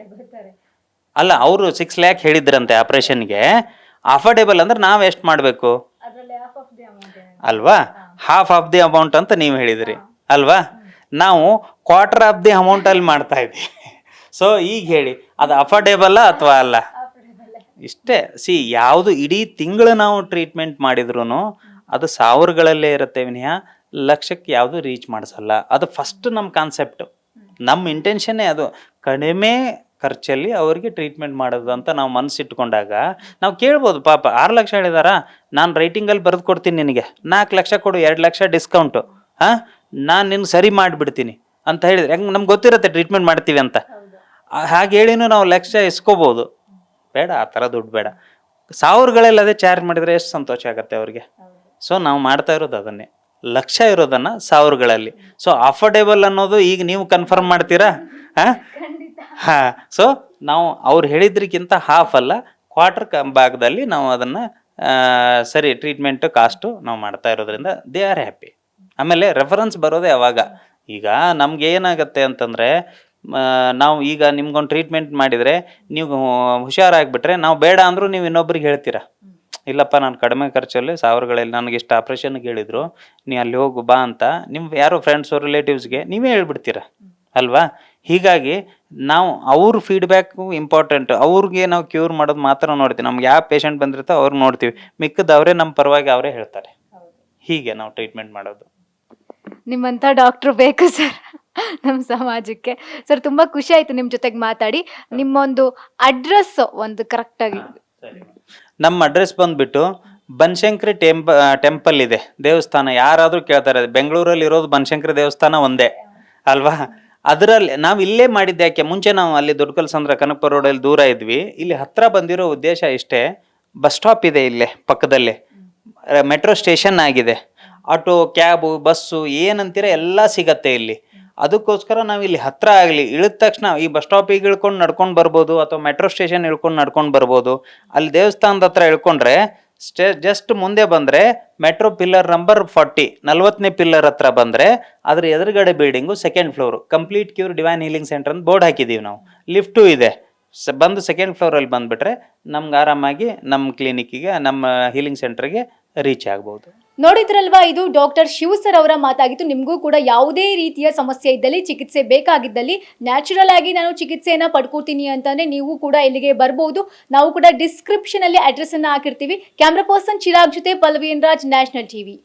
ಅಲ್ಲ ಅವರು 6 ಲ್ಯಾಕ್ ಹೇಳಿದ್ರಂತೆ ಆಪರೇಷನ್ಗೆ. ಅಫೋರ್ಡೇಬಲ್ ಅಂದ್ರೆ ನಾವು ಎಷ್ಟು ಮಾಡಬೇಕು ಅಲ್ವಾ? ಹಾಫ್ ಆಫ್ ದಿ ಅಮೌಂಟ್ ಅಂತ ನೀವು ಹೇಳಿದ್ರಿ ಅಲ್ವಾ? ನಾವು ಕ್ವಾರ್ಟರ್ ಆಫ್ ದಿ ಅಮೌಂಟ್ ಅಲ್ಲಿ ಮಾಡ್ತಾ ಇದ್ವಿ. ಸೊ ಈಗ ಹೇಳಿ, ಅದು ಅಫೋರ್ಡೇಬಲ್ ಅಥವಾ ಅಲ್ಲ? ಇಷ್ಟೇ. ಯಾವುದು ಇಡೀ ತಿಂಗಳು ನಾವು ಟ್ರೀಟ್ಮೆಂಟ್ ಮಾಡಿದ್ರು ಅದು ಸಾವಿರಗಳಲ್ಲೇ ಇರುತ್ತೆ ವಿನಃ ಲಕ್ಷಕ್ಕೆ ಯಾವುದು ರೀಚ್ ಮಾಡಿಸಲ್ಲ. ಅದು ಫಸ್ಟ್ ನಮ್ಮ ಕಾನ್ಸೆಪ್ಟು, ನಮ್ಮ ಇಂಟೆನ್ಷನ್ನೇ ಅದು. ಕಡಿಮೆ ಖರ್ಚಲ್ಲಿ ಅವರಿಗೆ ಟ್ರೀಟ್ಮೆಂಟ್ ಮಾಡೋದು ಅಂತ ನಾವು ಮನಸ್ಸಿಟ್ಕೊಂಡಾಗ ನಾವು ಕೇಳ್ಬೋದು. ಪಾಪ 6 ಲಕ್ಷ ಹೇಳಿದಾರಾ, ನಾನು ರೈಟಿಂಗಲ್ಲಿ ಬರೆದು ಕೊಡ್ತೀನಿ ನಿನಗೆ, 4 ಲಕ್ಷ ಕೊಡು, 2 ಲಕ್ಷ ಡಿಸ್ಕೌಂಟು, ಹಾಂ ನಾನು ನಿನ್ಗೆ ಸರಿ ಮಾಡಿಬಿಡ್ತೀನಿ ಅಂತ ಹೇಳಿದ್ರೆ ಹೆಂಗೆ ನಮ್ಗೆ ಗೊತ್ತಿರುತ್ತೆ ಟ್ರೀಟ್ಮೆಂಟ್ ಮಾಡ್ತೀವಿ ಅಂತ. ಹಾಗೆ ಹೇಳಿನೂ ನಾವು ಲಕ್ಷ ಇಸ್ಕೋಬೋದು. ಬೇಡ, ಆ ಥರ ದುಡ್ಡು ಬೇಡ. ಸಾವಿರಗಳಲ್ಲಿ ಅದೇ ಚಾರ್ಜ್ ಮಾಡಿದರೆ ಎಷ್ಟು ಸಂತೋಷ ಆಗುತ್ತೆ ಅವ್ರಿಗೆ. ಸೊ ನಾವು ಮಾಡ್ತಾ ಇರೋದು ಅದನ್ನೇ, ಲಕ್ಷ ಇರೋದನ್ನು ಸಾವಿರಗಳಲ್ಲಿ. ಸೊ ಅಫೋರ್ಡೇಬಲ್ ಅನ್ನೋದು ಈಗ ನೀವು ಕನ್ಫರ್ಮ್ ಮಾಡ್ತೀರಾ? ಹಾಂ. ಸೊ ನಾವು ಅವ್ರು ಹೇಳಿದ್ರಿಗಿಂತ ಹಾಫ್ ಅಲ್ಲ, ಕ್ವಾರ್ಟರ್ ಭಾಗದಲ್ಲಿ ನಾವು ಅದನ್ನು ಸರಿ ಟ್ರೀಟ್ಮೆಂಟ್ ಕಾಸ್ಟು ನಾವು ಮಾಡ್ತಾ ಇರೋದ್ರಿಂದ ದೇ ಆರ್ ಹ್ಯಾಪಿ. ಆಮೇಲೆ ರೆಫರೆನ್ಸ್ ಬರೋದೇ ಅವಾಗ. ಈಗ ನಮ್ಗೆ ಏನಾಗುತ್ತೆ ಅಂತಂದರೆ, ನಾವು ಈಗ ನಿಮ್ಗೊಂದು ಟ್ರೀಟ್ಮೆಂಟ್ ಮಾಡಿದರೆ ನೀವು ಹುಷಾರಾಗಿಬಿಟ್ರೆ ನಾವು ಬೇಡ ಅಂದರೂ ನೀವು ಇನ್ನೊಬ್ರಿಗೆ ಹೇಳ್ತೀರಾ, ಇಲ್ಲಪ್ಪ ನಾನು ಕಡಿಮೆ ಖರ್ಚಲ್ಲಿ ಸಾವಿರಗಳಲ್ಲಿ ನನಗೆ ಇಷ್ಟು ಆಪ್ರೇಷನ್ಗೆ ಹೇಳಿದರು, ನೀ ಅಲ್ಲಿ ಹೋಗು ಬಾ ಅಂತ ನಿಮ್ಮ ಯಾರೋ ಫ್ರೆಂಡ್ಸು ರಿಲೇಟಿವ್ಸ್ಗೆ ನೀವೇ ಹೇಳ್ಬಿಡ್ತೀರ ಅಲ್ವಾ? ಹೀಗಾಗಿ ನಾವು ಅವ್ರ ಫೀಡ್ಬ್ಯಾಕು ಇಂಪಾರ್ಟೆಂಟ್. ಅವ್ರಿಗೆ ನಾವು ಕ್ಯೂರ್ ಮಾಡೋದು ಮಾತ್ರ ನೋಡ್ತೀವಿ. ನಮ್ಗೆ ಯಾವ ಪೇಷಂಟ್ ಬಂದಿರ್ತೋ ಅವ್ರು ನೋಡ್ತೀವಿ, ಮಿಕ್ಕದವರೇ ನಮ್ಮ ಪರವಾಗಿ ಅವರೇ ಹೇಳ್ತಾರೆ. ಹೀಗೆ ನಾವು ಟ್ರೀಟ್ಮೆಂಟ್ ಮಾಡೋದು. ನಿಮ್ಮಂಥ ಡಾಕ್ಟ್ರು ಬೇಕು ಸರ್ ನಮ್ಮ ಸಮಾಜಕ್ಕೆ. ಸರ್ ತುಂಬ ಖುಷಿ ಆಯಿತು ನಿಮ್ಮ ಜೊತೆಗೆ ಮಾತಾಡಿ. ನಿಮ್ಮೊಂದು ಅಡ್ರೆಸ್ ಒಂದು ಕರೆಕ್ಟಾಗಿ. ನಮ್ಮ ಅಡ್ರೆಸ್ ಬಂದುಬಿಟ್ಟು ಬನಶಂಕರಿ ಟೆಂಪಲ್ ಇದೆ, ದೇವಸ್ಥಾನ. ಯಾರಾದರೂ ಕೇಳ್ತಾರೆ, ಬೆಂಗಳೂರಲ್ಲಿ ಇರೋದು ಬನಶಂಕರಿ ದೇವಸ್ಥಾನ ಒಂದೇ ಅಲ್ವಾ? ಅದರಲ್ಲಿ ನಾವು ಇಲ್ಲೇ ಮಾಡಿದ್ದೆ. ಯಾಕೆ ಮುಂಚೆ ನಾವು ಅಲ್ಲಿ ದೊಡ್ಡಕಲ್ಸಂದ್ರ ಕನಕಪುರ ರೋಡಲ್ಲಿ ದೂರ ಇದ್ವಿ. ಇಲ್ಲಿ ಹತ್ತಿರ ಬಂದಿರೋ ಉದ್ದೇಶ ಇಷ್ಟೇ, ಬಸ್ ಸ್ಟಾಪ್ ಇದೆ ಇಲ್ಲೇ ಪಕ್ಕದಲ್ಲೇ, ಮೆಟ್ರೋ ಸ್ಟೇಷನ್ ಆಗಿದೆ, ಆಟೋ ಕ್ಯಾಬು ಬಸ್ಸು ಏನಂತೀರ ಎಲ್ಲ ಸಿಗತ್ತೆ ಇಲ್ಲಿ. ಅದಕ್ಕೋಸ್ಕರ ನಾವು ಇಲ್ಲಿ ಹತ್ತಿರ ಆಗಲಿ, ಇಳಿದ ತಕ್ಷಣ ಈ ಬಸ್ ಸ್ಟಾಪಿಗೆ ಇಳ್ಕೊಂಡು ನಡ್ಕೊಂಡು ಬರ್ಬೋದು, ಅಥವಾ ಮೆಟ್ರೋ ಸ್ಟೇಷನ್ ಇಳ್ಕೊಂಡು ನಡ್ಕೊಂಡು ಬರ್ಬೋದು. ಅಲ್ಲಿ ದೇವಸ್ಥಾನದ ಹತ್ರ ಇಳ್ಕೊಂಡ್ರೆ ಜಸ್ಟ್ ಮುಂದೆ ಬಂದರೆ ಮೆಟ್ರೋ ಪಿಲ್ಲರ್ ನಂಬರ್ 40 40ನೇ ಪಿಲ್ಲರ್ ಹತ್ರ ಬಂದರೆ ಅದ್ರ ಎದುರುಗಡೆ building 2nd floor complete cure divine healing centre ಅಂತ ಬೋರ್ಡ್ ಹಾಕಿದ್ದೀವಿ ನಾವು. ಲಿಫ್ಟು ಇದೆ. ಬಂದು 2nd ಫ್ಲೋರಲ್ಲಿ ಬಂದುಬಿಟ್ರೆ ನಮ್ಗೆ ಆರಾಮಾಗಿ ನಮ್ಮ ಕ್ಲಿನಿಕ್ಕಿಗೆ, ನಮ್ಮ ಹೀಲಿಂಗ್ ಸೆಂಟರ್ಗೆ ರೀಚ್ ಆಗ್ಬೋದು. ನೋಡಿದ್ರಲ್ವಾ, ಇದು ಡಾಕ್ಟರ್ ಶಿವ್ ಸರ್ ಅವರ ಮಾತಾಗಿತ್ತು. ನಿಮಗೂ ಕೂಡ ಯಾವುದೇ ರೀತಿಯ ಸಮಸ್ಯೆ ಇದ್ದಲ್ಲಿ, ಚಿಕಿತ್ಸೆ ಬೇಕಾಗಿದ್ದಲ್ಲಿ ನ್ಯಾಚುರಲ್ ಆಗಿ ನಾನು ಚಿಕಿತ್ಸೆಯನ್ನು ಪಡ್ಕೊತೀನಿ ಅಂತಂದರೆ ನೀವು ಕೂಡ ಇಲ್ಲಿಗೆ ಬರ್ಬೋದು. ನಾವು ಕೂಡ ಡಿಸ್ಕ್ರಿಪ್ಷನಲ್ಲಿ ಅಡ್ರೆಸ್ಸನ್ನು ಹಾಕಿರ್ತೀವಿ. ಕ್ಯಾಮ್ರಾ ಪರ್ಸನ್ ಚಿರಾಗ್ ಜೊತೆ Pallavi N Raj, national TV.